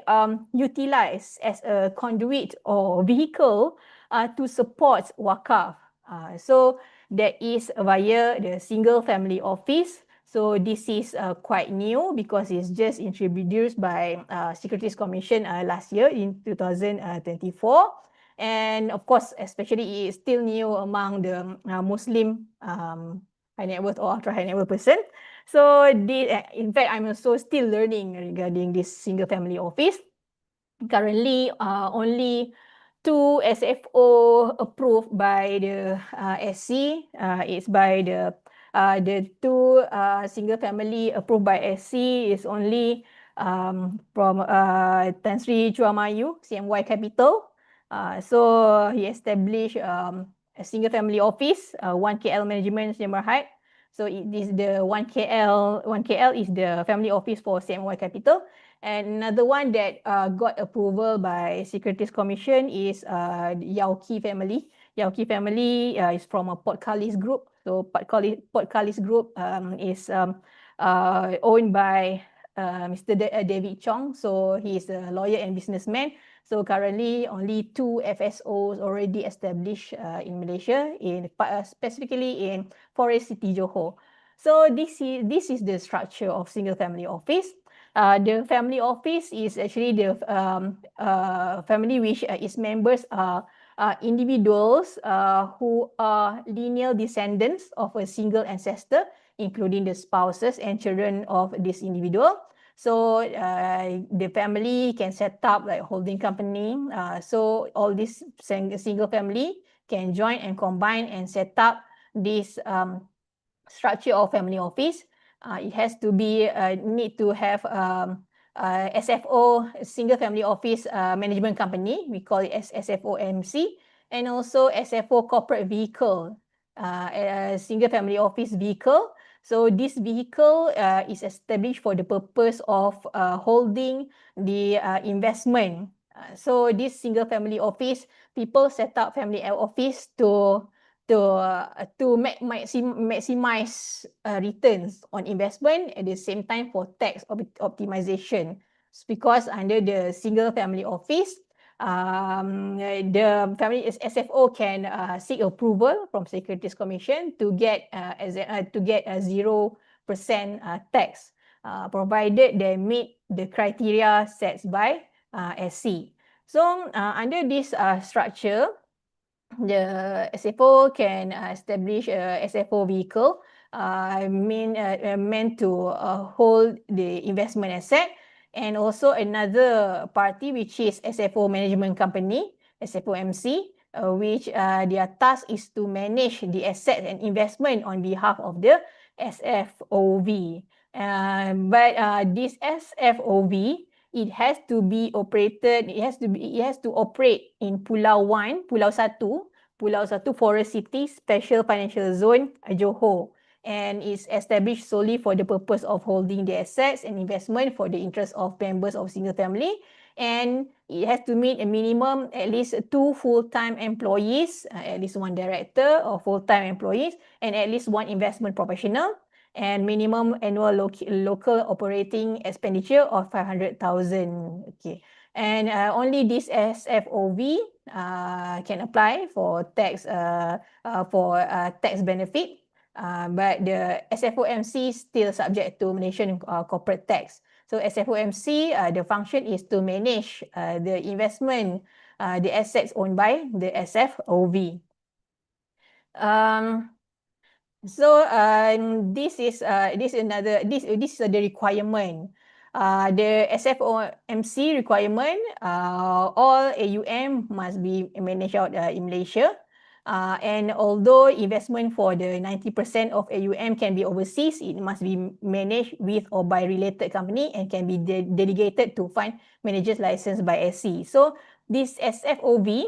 utilized as a conduit or vehicle to support wakaf. So that is via the single family office. So this is quite new because it's just introduced by Securities Commission last year in 2024. And of course, especially it's still new among the Muslim high net worth or ultra high net worth person. So in fact, I'm also still learning regarding this single family office. Currently, only two SFO approved by the SC. It's by the two single family approved by SC is only from Tan Sri Chuamayu, CMY Capital. So he established a single family office, 1KL Management Neighborhood. So it is the 1KL. 1KL is the family office for CMY Capital. And another one that got approval by Securities Commission is Yauki family. Yauki family is from a Port Kalis group. So Port Kalis group is owned by Mr. David Chong. So he's a lawyer and businessman. So currently only two FSOs already established in Malaysia, specifically in Forest City, Johor. So this is the structure of single family office. The family office is actually the family which its members are individuals who are lineal descendants of a single ancestor, including the spouses and children of this individual. So the family can set up like holding company. So all this single family can join and combine and set up this structure of family office. It has to be need to have SFO, single family office management company. We call it as SFOMC, and also SFO corporate vehicle, a single family office vehicle. So this vehicle is established for the purpose of holding the investment. So this single family office, people set up family office to maximize returns on investment at the same time for tax optimization. Because under the single family office, the family SFO can seek approval from Securities Commission to get a 0% tax, provided they meet the criteria set by SC. So under this structure, the SFO can establish a SFO vehicle meant to hold the investment asset, and also another party which is SFO management company, SFOMC, which their task is to manage the asset and investment on behalf of the SFOV. But this SFOV, it has to be operated, it has to operate in Pulau 1, Pulau 1 Forest City Special Financial Zone, Johor, and is established solely for the purpose of holding the assets and investment for the interest of members of single family. And it has to meet a minimum at least 2 full-time employees, at least 1 director or full-time employees, and at least 1 investment professional, and minimum annual local operating expenditure of 500,000. Okay, and only this SFOV can apply for tax benefit, but the SFOMC is still subject to Malaysian corporate tax. So SFOMC, the function is to manage the investment, the assets owned by the SFOV. So this is the requirement The SFOMC requirement, all AUM must be managed out in Malaysia. And although investment for the 90% of AUM can be overseas, it must be managed with or by related company and can be delegated to fund managers licensed by SC. So this SFOV,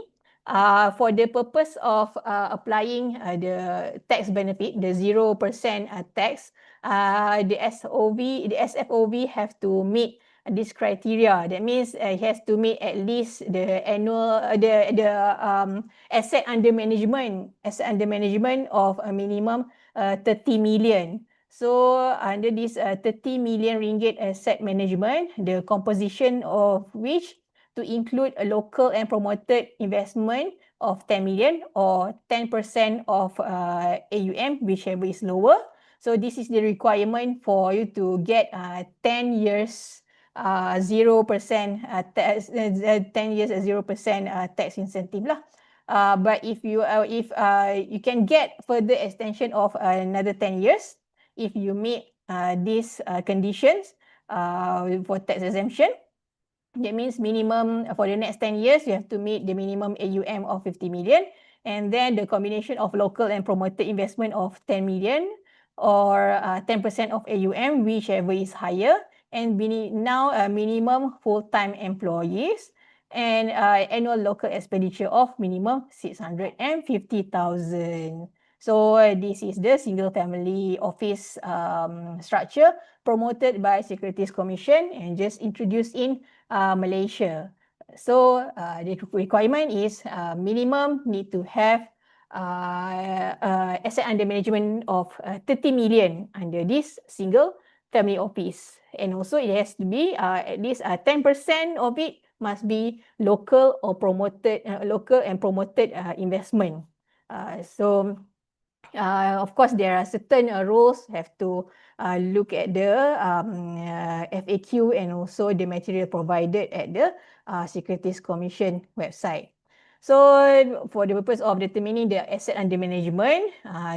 for the purpose of applying the tax benefit, the 0% tax, the SFOV have to meet this criteria. That means it has to meet at least the annual asset under management of a minimum 30 million. So under this 30 million ringgit asset management, the composition of which to include a local and promoted investment of 10 million or 10% of AUM, whichever is lower. So this is the requirement for you to get 10 years 0% tax, 10 years 0% tax incentive lah. But if you can get further extension of another 10 years if you meet these conditions for tax exemption. That means minimum for the next 10 years, you have to meet the minimum AUM of 50 million. And then the combination of local and promoted investment of 10 million or 10% of AUM, whichever is higher. And now minimum full-time employees and annual local expenditure of minimum 650,000. So this is the single family office structure promoted by Securities Commission and just introduced in Malaysia. So the requirement is minimum need to have asset under management of 30 million under this single family office. And also it has to be at least 10% of it must be local or promoted, local and promoted investment. So of course, there are certain rules have to look at the FAQ and also the material provided at the Securities Commission website. So for the purpose of determining the asset under management,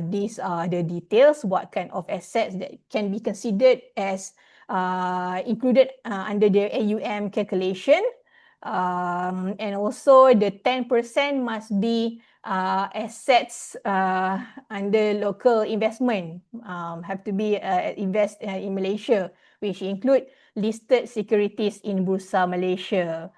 these are the details, what kind of assets that can be considered as included under the AUM calculation. And also the 10% must be assets under local investment, have to be invest in Malaysia, which include listed securities in Bursa Malaysia,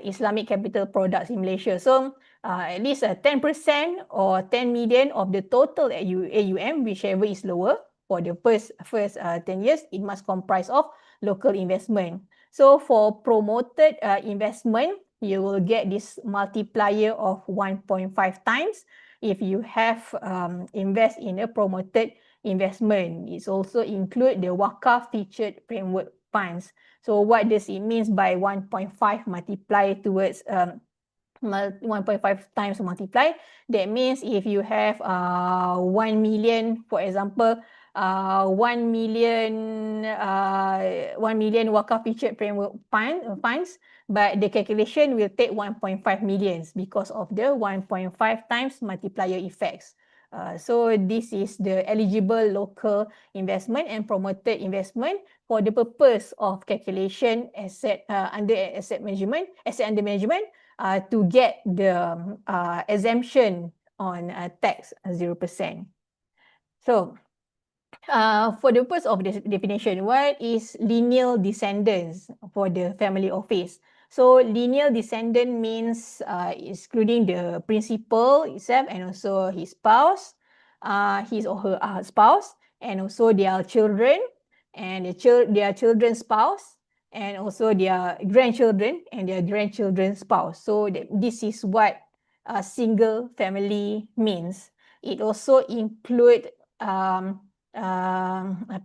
Islamic capital products in Malaysia. So at least 10% or 10 million of the total AUM, whichever is lower, for the first 10 years, it must comprise of local investment. So for promoted investment, you will get this multiplier of 1.5 times if you have invest in a promoted investment. It's also include the Waqf featured framework funds. So what does it means by 1.5 multiply towards 1.5 times multiply? That means if you have 1 million, for example, 1 million Waqf featured framework funds, but the calculation will take 1.5 millions because of the 1.5 times multiplier effects. So this is the eligible local investment and promoted investment for the purpose of calculation asset under asset under management to get the exemption on tax 0%. So for the purpose of this definition, what is lineal descendants for the family office? So lineal descendant means excluding the principal itself and also his spouse, his or her spouse, and also their children, and their children's spouse, and also their grandchildren and their grandchildren's spouse. So this is what a single family means. It also include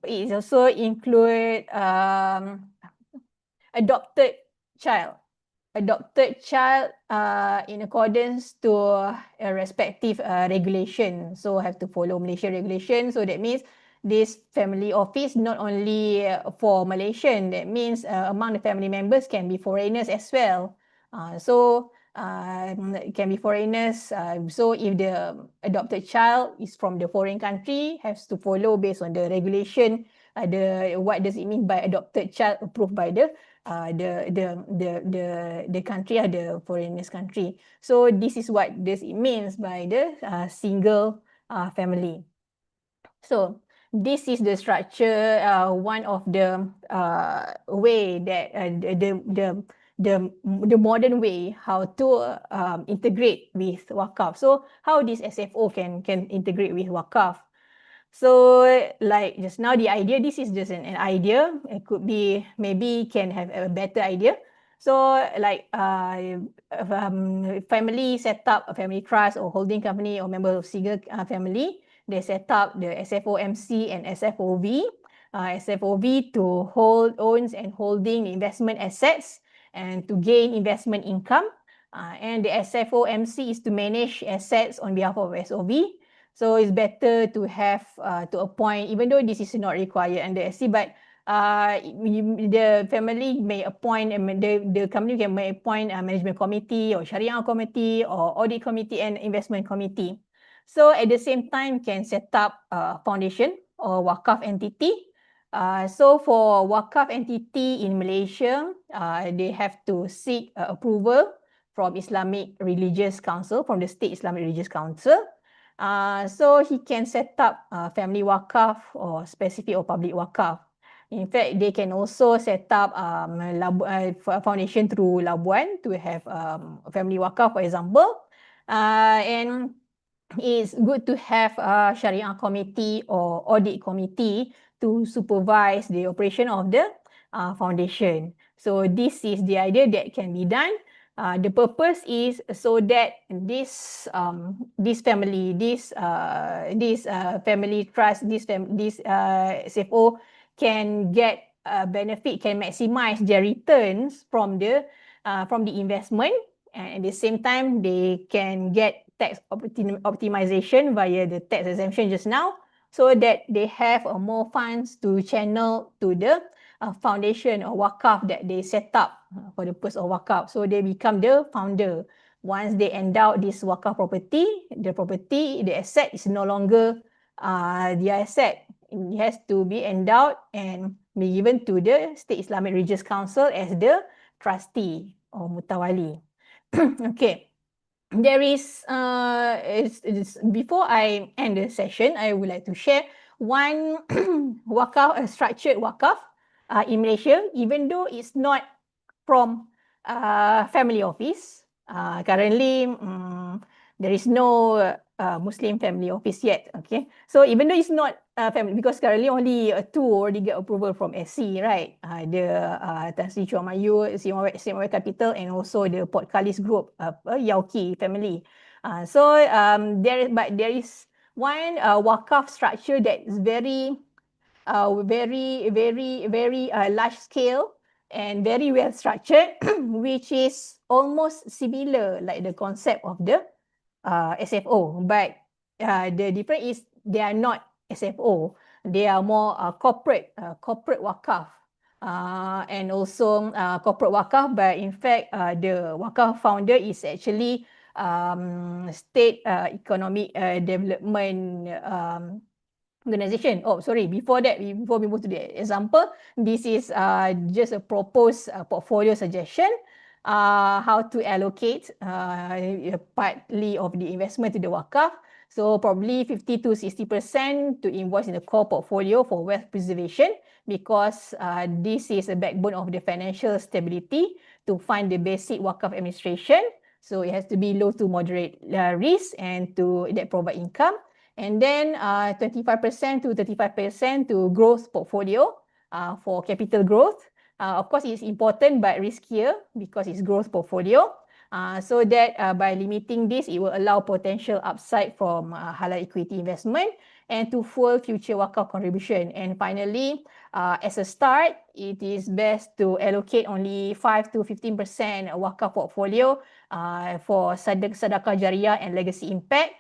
it also include adopted child. Adopted child in accordance to a respective regulation. So have to follow Malaysia regulation. So that means this family office not only for Malaysian, that means among the family members can be foreigners as well. So can be foreigners. So if the adopted child is from the foreign country, has to follow based on the regulation what does it mean by adopted child approved by the country, the foreigners country. So this is what it means by the single family. So this is the structure, one of the way that the modern way how to integrate with Waqf. So how this SFO can integrate with Waqf. So like just now the idea, this is just an idea. It could be, maybe can have a better idea. So like family set up a family trust or holding company or member of single family, they set up the SFOMC and SFOV. SFOV to hold, owns and holding investment assets and to gain investment income. And the SFOMC is to manage assets on behalf of SOV. So it's better to have to appoint, even though this is not required under SC, but the family may appoint, the company may appoint a management committee or Sharia committee or audit committee and investment committee. So at the same time, can set up a foundation or Waqf entity. So for Waqf entity in Malaysia, they have to seek approval from Islamic Religious Council, from the State Islamic Religious Council. So he can set up family Waqf or specific or public Waqf. In fact, they can also set up foundation through Labuan to have family Waqf, for example. And it's good to have a Sharia committee or audit committee to supervise the operation of the foundation. So this is the idea that can be done. The purpose is so that this family, this family trust, this SFO can get benefit, can maximize their returns from the investment, and at the same time they can get tax optimization via the tax exemption just now, so that they have more funds to channel to the foundation or Waqf that they set up for the purpose of Waqf. So they become the founder. Once they endow this Waqf property, the asset is no longer their asset. It has to be endowed and be given to the State Islamic Religious Council as the trustee or mutawali. Okay. There is, before I end the session, I would like to share one Waqf, a structured Waqf in Malaysia, even though it's not from family office. Currently, there is no Muslim family office yet. Okay, so even though it's not family, because currently only two already get approval from SC, right? The Tan Sri Chua Mayu, CMY Capital, and also the Port Kalis Group, Yauki family. There is one Waqf structure that is very large scale and very well structured, which is almost similar like the concept of the SFO, but the difference is they are not SFO. They are more corporate Waqf, and also corporate Waqf. But in fact, the Waqf founder is actually state economic development organization. Oh, sorry. Before that, before we move to the example, this is just a proposed portfolio suggestion. How to allocate partly of the investment to the Waqf. So probably 50 to 60% to invest in the core portfolio for wealth preservation, because this is a backbone of the financial stability to fund the basic Waqf administration. So it has to be low to moderate risk and to that provide income. And then 25% to 35% to growth portfolio for capital growth. Of course, it's important but riskier because it's growth portfolio. So that by limiting this, it will allow potential upside from halal equity investment and to full future Waqf contribution. And finally, as a start, it is best to allocate only 5 to 15% Waqf portfolio for sedekah jariyah and legacy impact,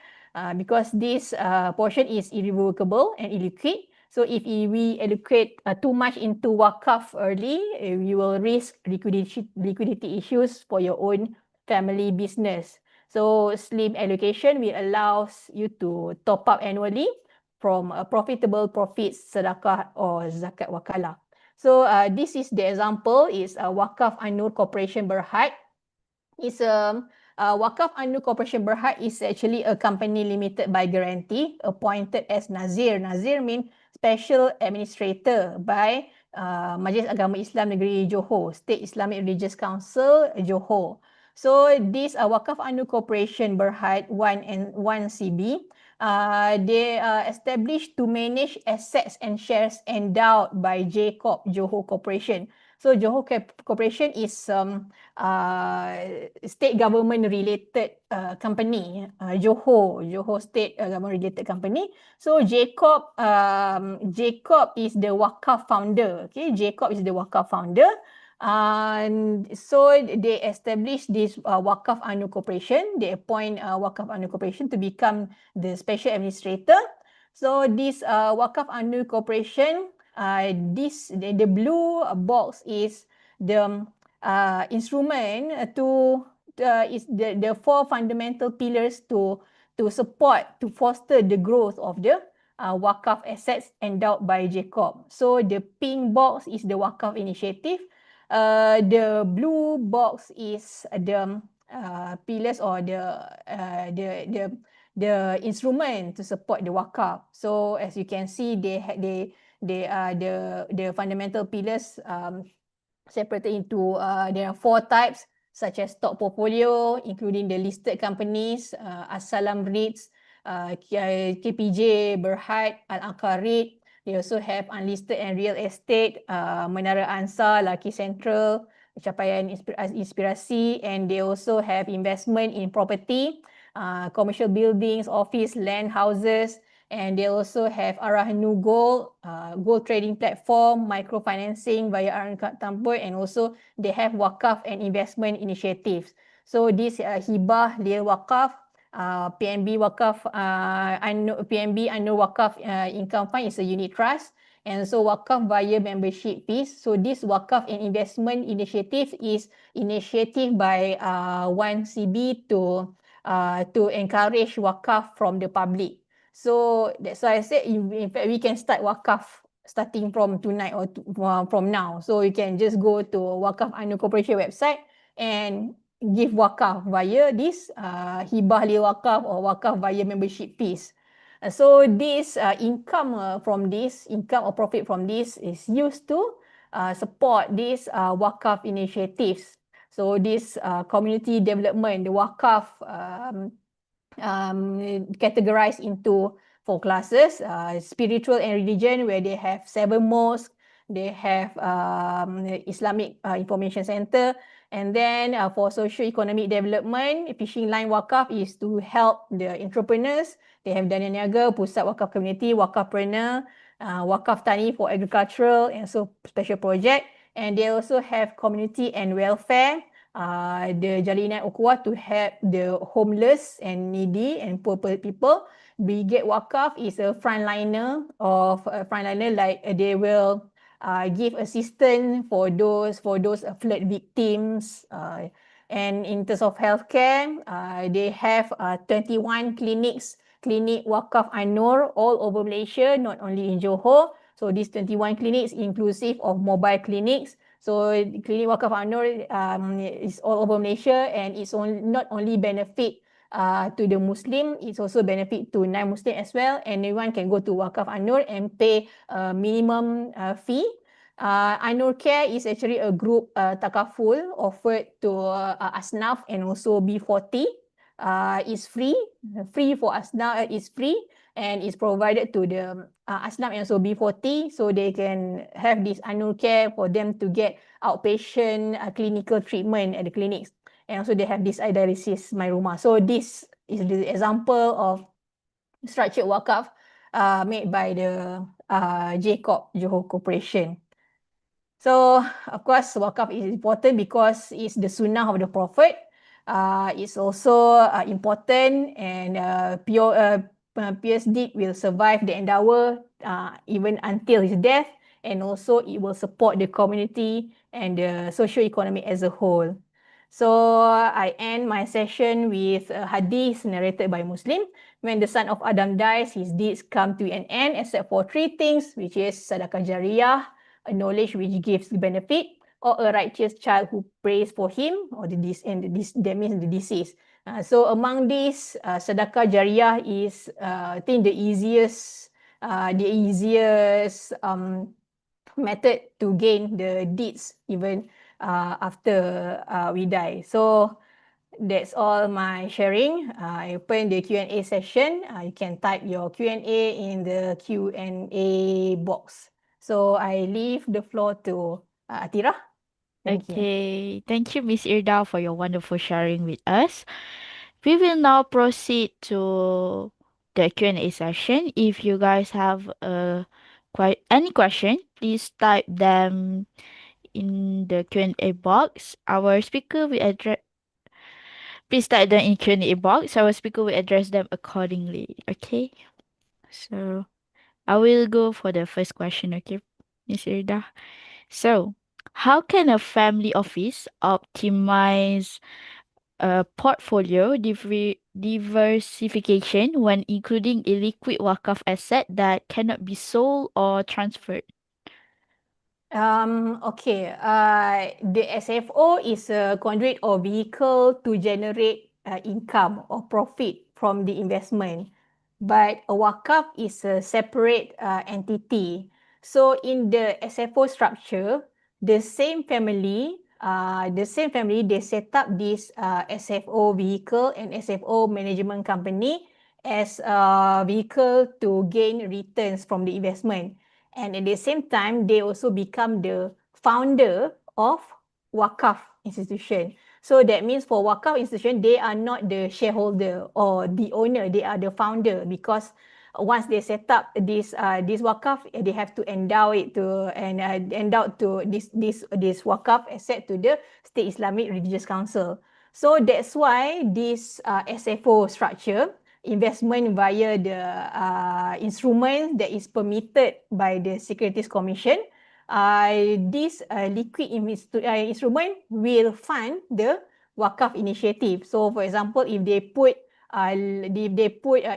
because this portion is irrevocable and illiquid. So if we allocate too much into Waqf early, you will risk liquidity issues for your own family business. So slim allocation will allow you to top up annually from profitable profits, sedekah or zakat wakalah. So this is the example is Waqf An-Nur Corporation Berhad. It's Waqf An-Nur Corporation Berhad is actually a company limited by guarantee appointed as Nazir. Nazir means special administrator by Majlis Agama Islam Negeri Johor, State Islamic Religious Council Johor. So this Waqf An-Nur Corporation Berhad 1 and 1CB, they are established to manage assets and shares endowed by J-Corp, Johor Corporation. So Johor Corporation is state government related company, Johor state government related company. So Jacob is the Waqf founder. Okay, Jacob is the Waqf founder. And so they established this Waqf An-Nur Corporation. They appoint Waqf An-Nur Corporation to become the special administrator. So this Waqf An-Nur Corporation, the blue box is the instrument is the four fundamental pillars to support, to foster the growth of the Waqf assets endowed by Jacob. So the pink box is the Waqf initiative. The blue box is the pillars or the instrument to support the Waqf. So as you can see, they are the fundamental pillars separated into there are 4 types such as stock portfolio, including the listed companies, As-Salam REITs, KPJ, Berhad, Al-Aqar REIT. They also have unlisted and real estate, Menara Ansar, Lucky Central, Capaian Inspirasi, and they also have investment in property, commercial buildings, office, land, houses, and they also have Arahnu Gold, gold trading platform, microfinancing via Arahnu Tambur, and also they have Waqf and investment initiatives. So this Hibah Lil Waqaf, PNB Waqaf, PNB An-Nur Waqaf Income Fund is a unit trust, and so Waqf via membership fees. So this Waqf and investment initiative is initiative by 1CB to encourage Waqf from the public. So that's why I said in fact we can start Waqf starting from tonight or from now. So you can just go to Waqf An-Nur Corporation website and give Waqf via this Hibah Lil Waqaf or Waqf via membership fees. So this income from this, income or profit from this is used to support these Waqf initiatives. So this community development, the Waqf categorized into 4 classes, spiritual and religion, where they have 7 mosques, they have Islamic Information Center, and then for socio-economic development, Fishing Line Waqf is to help the entrepreneurs. They have Dana Niaga, Pusat Waqf Community, Waqfpreneur, Waqf Tani for agricultural and so special project, and they also have community and welfare, the Jalinan Ukhuwah to help the homeless and needy and poor people. Brigade Waqf is a frontliner like they will give assistance for those flood victims. And in terms of healthcare, they have 21 clinic Waqf An-Nur all over Malaysia, not only in Johor. So these 21 clinics inclusive of mobile clinics. So Clinic Waqf An-Nur is all over Malaysia, and it's not only benefit to the Muslim, it's also benefit to non-Muslim as well. Anyone can go to Waqf An-Nur and pay a minimum fee. An-Nur Care is actually a group takaful offered to Asnaf and also B40. It's free for Asnaf, it's free, and is provided to the Asnaf and also B40, so they can have this An-Nur Care for them to get outpatient clinical treatment at the clinics. And also they have this dialysis My Rumah. So this is the example of structured Waqf made by the J-Corp, Johor Corporation. So of course Waqf is important because it's the sunnah of the Prophet. It's also important, and pious deed will survive the endower even until his death, and also it will support the community and the socio-economy as a whole. So I end my session with a hadith narrated by Muslim. When the son of Adam dies, his deeds come to an end except for three things, which is sadaqah jariyah, a knowledge which gives benefit, or a righteous child who prays for him, or that means the deceased. So among these, sadaqah jariyah is, I think, the easiest method to gain the deeds even after we die. So that's all my sharing. I open the Q&A session. You can type your Q&A in the Q&A box. So I leave the floor to Atira. Thank you. Okay, thank you, Miss Irda, for your wonderful sharing with us. We will now proceed to the Q&A session. If you guys have any question, please type them in the Q&A box. Our speaker will address. Please type them in Q&A box. Our speaker will address them accordingly. Okay. So I will go for the first question. Okay, Miss Irda. So, how can a family office optimize a portfolio diversification when including a liquid Waqf asset that cannot be sold or transferred? Okay. The SFO is a conduit or vehicle to generate income or profit from the investment. But a wakaf is a separate entity. So in the SFO structure, the same family, they set up this SFO vehicle and SFO management company as a vehicle to gain returns from the investment. And at the same time, they also become the founder of Wakaf institution. So that means for Wakaf institution, they are not the shareholder or the owner, they are the founder, because once they set up this Wakaf, they have to endow it to and endow to this Wakaf asset to the State Islamic Religious Council. So that's why this SFO structure, investment via the instrument that is permitted by the Securities Commission, this liquid instrument will fund the Wakaf initiative. So for example, if they put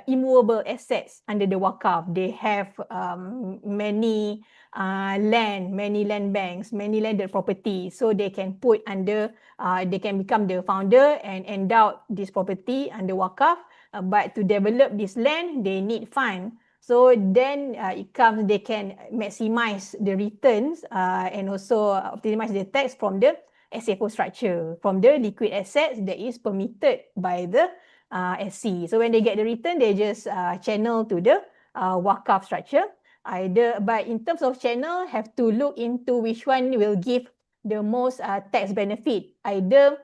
immovable assets under the Wakaf, they have many land banks, many landed property, so they can put under, they can become the founder and endow this property under Wakaf. But to develop this land, they need fund. So then they can maximize the returns and also optimize the tax from the SFO structure, from the liquid assets that is permitted by the SC. So when they get the return, they just channel to the Wakaf structure. But in terms of channel, have to look into which one will give the most tax benefit. Either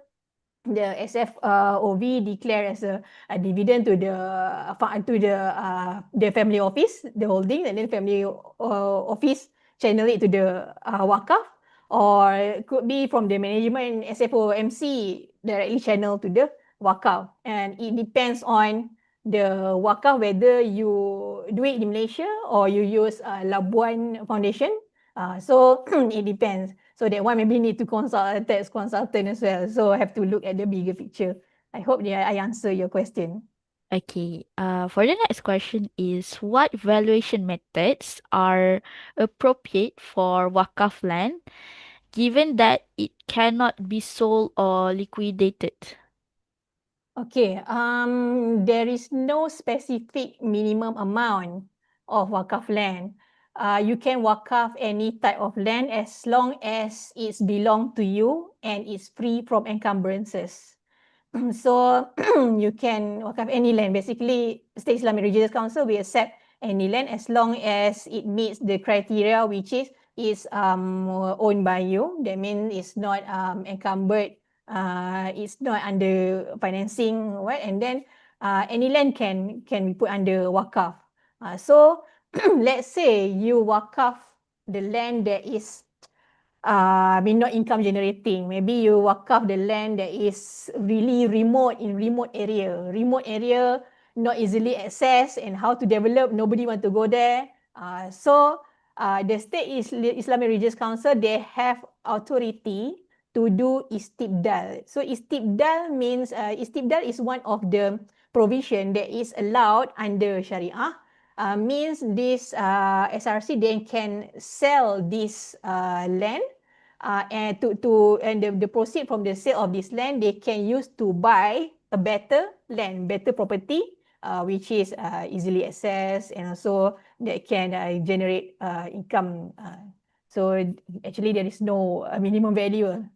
the SFOV declare as a dividend to the family office, the holding, and then family office channel it to the Wakaf, or it could be from the management SFOMC directly channel to the Wakaf. And it depends on the Wakaf whether you do it in Malaysia or you use Labuan Foundation. So it depends. So that one maybe need to consult a tax consultant as well. So I have to look at the bigger picture. I hope I answer your question. Okay. For the next question is what valuation methods are appropriate for Wakaf land given that it cannot be sold or liquidated? Okay, there is no specific minimum amount of wakaf land. You can wakaf any type of land as long as it's belong to you and it's free from encumbrances. So you can wakaf any land. Basically, State Islamic Religious Council will accept any land as long as it meets the criteria, which is owned by you. That means it's not encumbered, it's not under financing, what? And then any land can be put under wakaf. So let's say you wakaf the land that is not income generating. Maybe you wakaf the land that is really remote, in remote area, not easily accessed, and how to develop, nobody want to go there. So the State Islamic Religious Council, they have authority to do istibdal. So istibdal means istibdal is one of the provision that is allowed under Sharia. Means this SRC then can sell this land and the proceed from the sale of this land they can use to buy a better land, better property, which is easily accessed and also that can generate income. So actually there is no minimum value.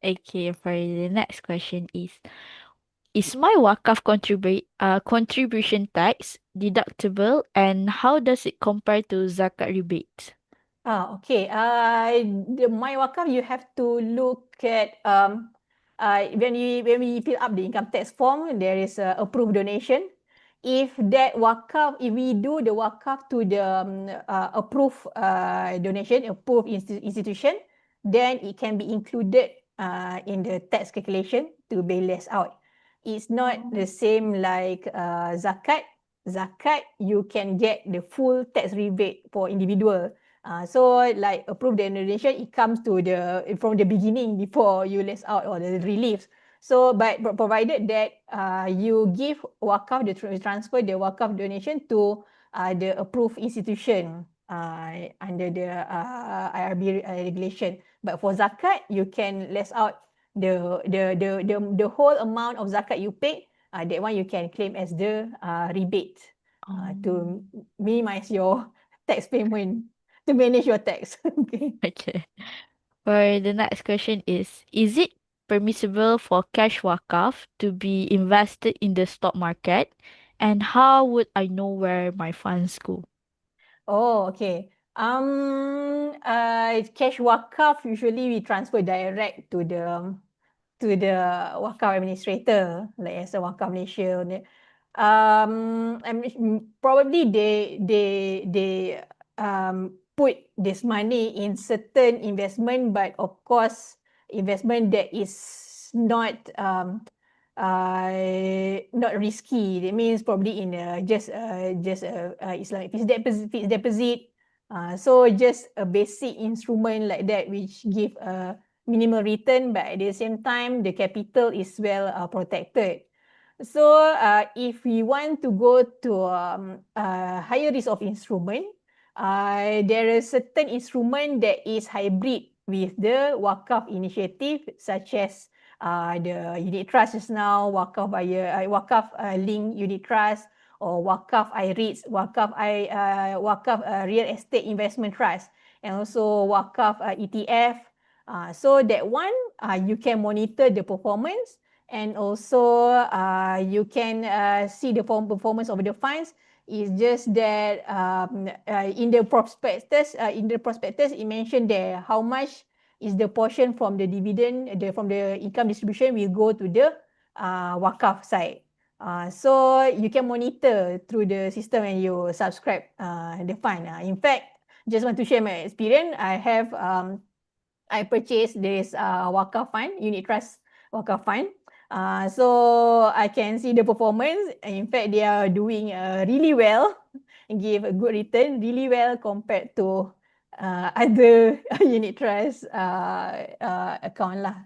Okay, for the next question is my contribution tax deductible and how does it compare to zakat rebates? Okay. The My Wakaf, you have to look at when we fill up the income tax form, there is a approved donation. If we do the wakaf to the approved donation, approved institution, then it can be included in the tax calculation to be less out. It's not the same like zakat. Zakat, you can get the full tax rebate for individual. So like approved donation, it comes to from the beginning before you less out or the reliefs. So, but provided that you give wakaf, transfer the wakaf donation to the approved institution under the IRB regulation. But for zakat, you can less out the whole amount of zakat you pay. That one you can claim as the rebate to minimize your tax payment, to manage your tax. Okay. Okay. For the next question is it permissible for cash wakaf to be invested in the stock market? And how would I know where my funds go? Oh, okay. Cash wakaf usually we transfer direct to the wakaf administrator, like as a Wakaf Malaysia. Probably they put this money in certain investment, but of course investment that is not not risky. That means probably in it's like fixed deposit. So just a basic instrument like that which give a minimal return, but at the same time the capital is well protected. So if we want to go to higher risk of instrument, there is certain instrument that is hybrid with the Wakaf initiative, such as the unit trust just now, Wakaf via Wakaf link unit trust, or Wakaf iREITs, Wakaf real estate investment trust, and also Wakaf ETF. So that one you can monitor the performance, and also you can see the performance of the funds. It's just that in the prospectus, it mentioned there how much is the portion from the dividend, from the income distribution will go to the wakaf side. So you can monitor through the system when you subscribe the fund. In fact, just want to share my experience. I purchased this wakaf fund, unit trust wakaf fund. So I can see the performance. In fact, they are doing really well and give a good return, really well compared to other unit trust account lah.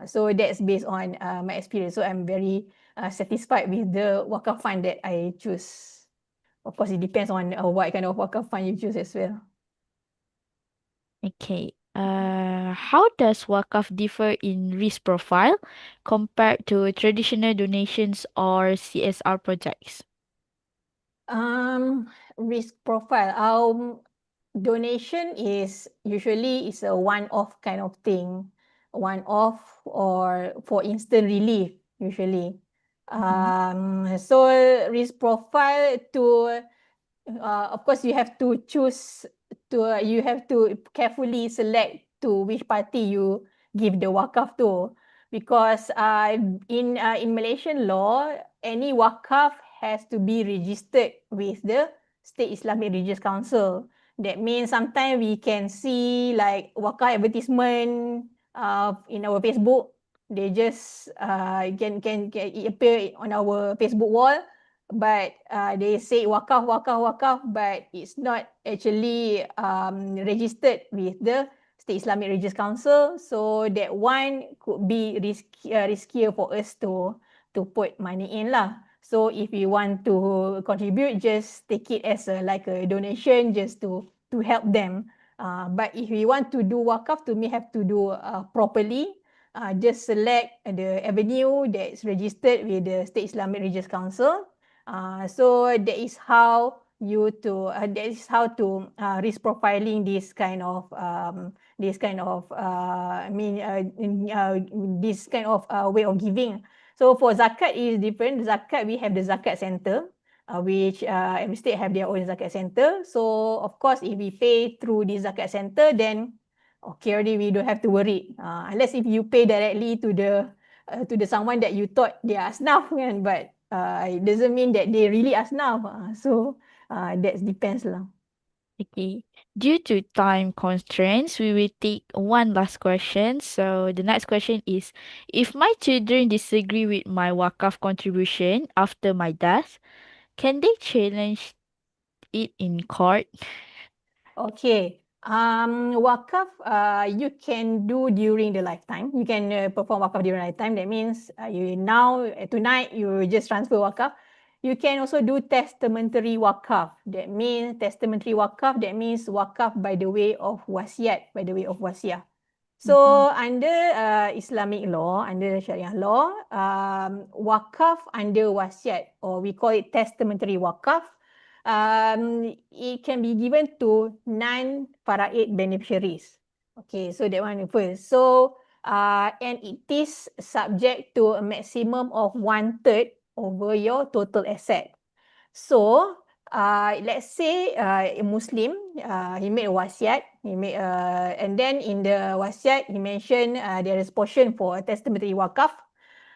So that's based on my experience. So I'm very satisfied with the wakaf fund that I choose. Of course, it depends on what kind of wakaf fund you choose as well. Okay. How does wakaf differ in risk profile compared to traditional donations or CSR projects? Risk profile. Donation is usually is a one-off kind of thing, one-off or for instant relief usually. So risk profile to of course you have to choose you have to carefully select to which party you give the wakaf to, because in Malaysian law any wakaf has to be registered with the State Islamic Religious Council. That means sometimes we can see like wakaf advertisement in our Facebook. They just can appear on our Facebook wall, but they say wakaf, but it's not actually registered with the State Islamic Religious Council. So that one could be riskier for us to put money in lah. So if you want to contribute, just take it as like a donation just to help them. But if you want to do wakaf, to me have to do properly. Just select the avenue that's registered with the State Islamic Religious Council. So that is how to risk profiling this kind of this kind of way of giving. So for zakat is different. Zakat, we have the zakat center, which every state have their own zakat center. So of course, if we pay through the zakat center, then okay, already we don't have to worry. Unless if you pay directly to the someone that you thought they are asnaf kan, but it doesn't mean that they really asnaf. So that depends lah. Okay. Due to time constraints, we will take one last question. So the next question is, if my children disagree with my wakaf contribution after my death, can they challenge it in court? Okay. Wakaf, you can do during the lifetime. You can perform wakaf during lifetime. That means you now tonight you just transfer wakaf. You can also do testamentary wakaf. That means testamentary wakaf. That means wakaf by the way of wasiat, by the way of wasiah. Mhm. So under Islamic law, under Sharia law, wakaf under wasiat, or we call it testamentary wakaf, it can be given to non-faraid beneficiaries. Okay, so that one first. So, and it is subject to a maximum of 1/3 over your total asset. So, let's say a Muslim, he made a wasiat, and then in the wasiat, he mentioned there is portion for a testamentary wakaf.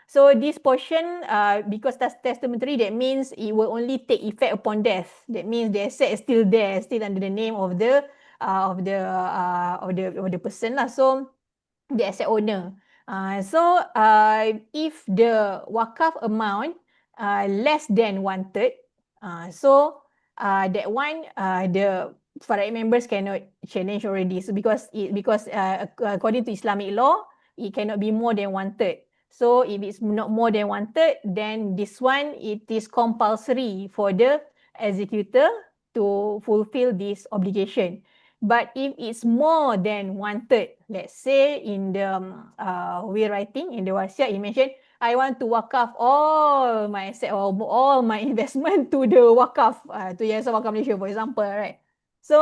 So this portion, because that's testamentary, that means it will only take effect upon death. That means the asset is still there, still under the name of the person lah. So the asset owner. So if the wakaf amount less than 1/3, so that one the faraid members cannot challenge already. So because according to Islamic law, it cannot be more than 1/3. So if it's not more than 1/3, then this one it is compulsory for the executor to fulfill this obligation. But if it's more than 1/3, let's say in the will writing in the wasiat, you mentioned, I want to wakaf all my asset or all my investment to the wakaf, to Yayasan Wakaf Malaysia, for example, right? So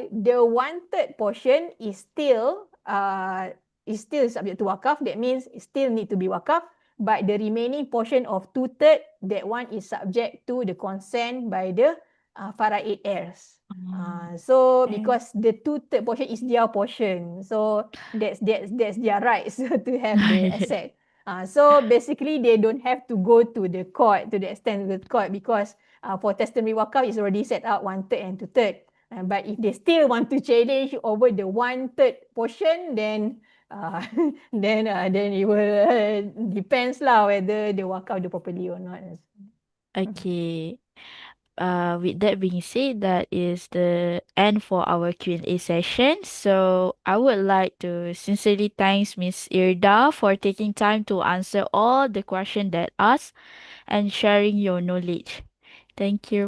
the 1/3 portion is still subject to wakaf. That means it still need to be wakaf. But the remaining portion of 2/3, that one is subject to the consent by the faraid heirs. So Okay. because the 2/3 portion is their portion, so that's their rights to have the asset. So basically they don't have to go to the court to the extent of the court, because for testimony wakaf is already set out 1/3 and 2/3. But if they still want to challenge over the 1/3 portion, then uh, then it will depends lah whether the wakaf do properly or not. Okay. With that being said, that is the end for our Q&A session. So I would like to sincerely thank Miss Irda for taking time to answer all the questions that asked and sharing your knowledge. Thank you.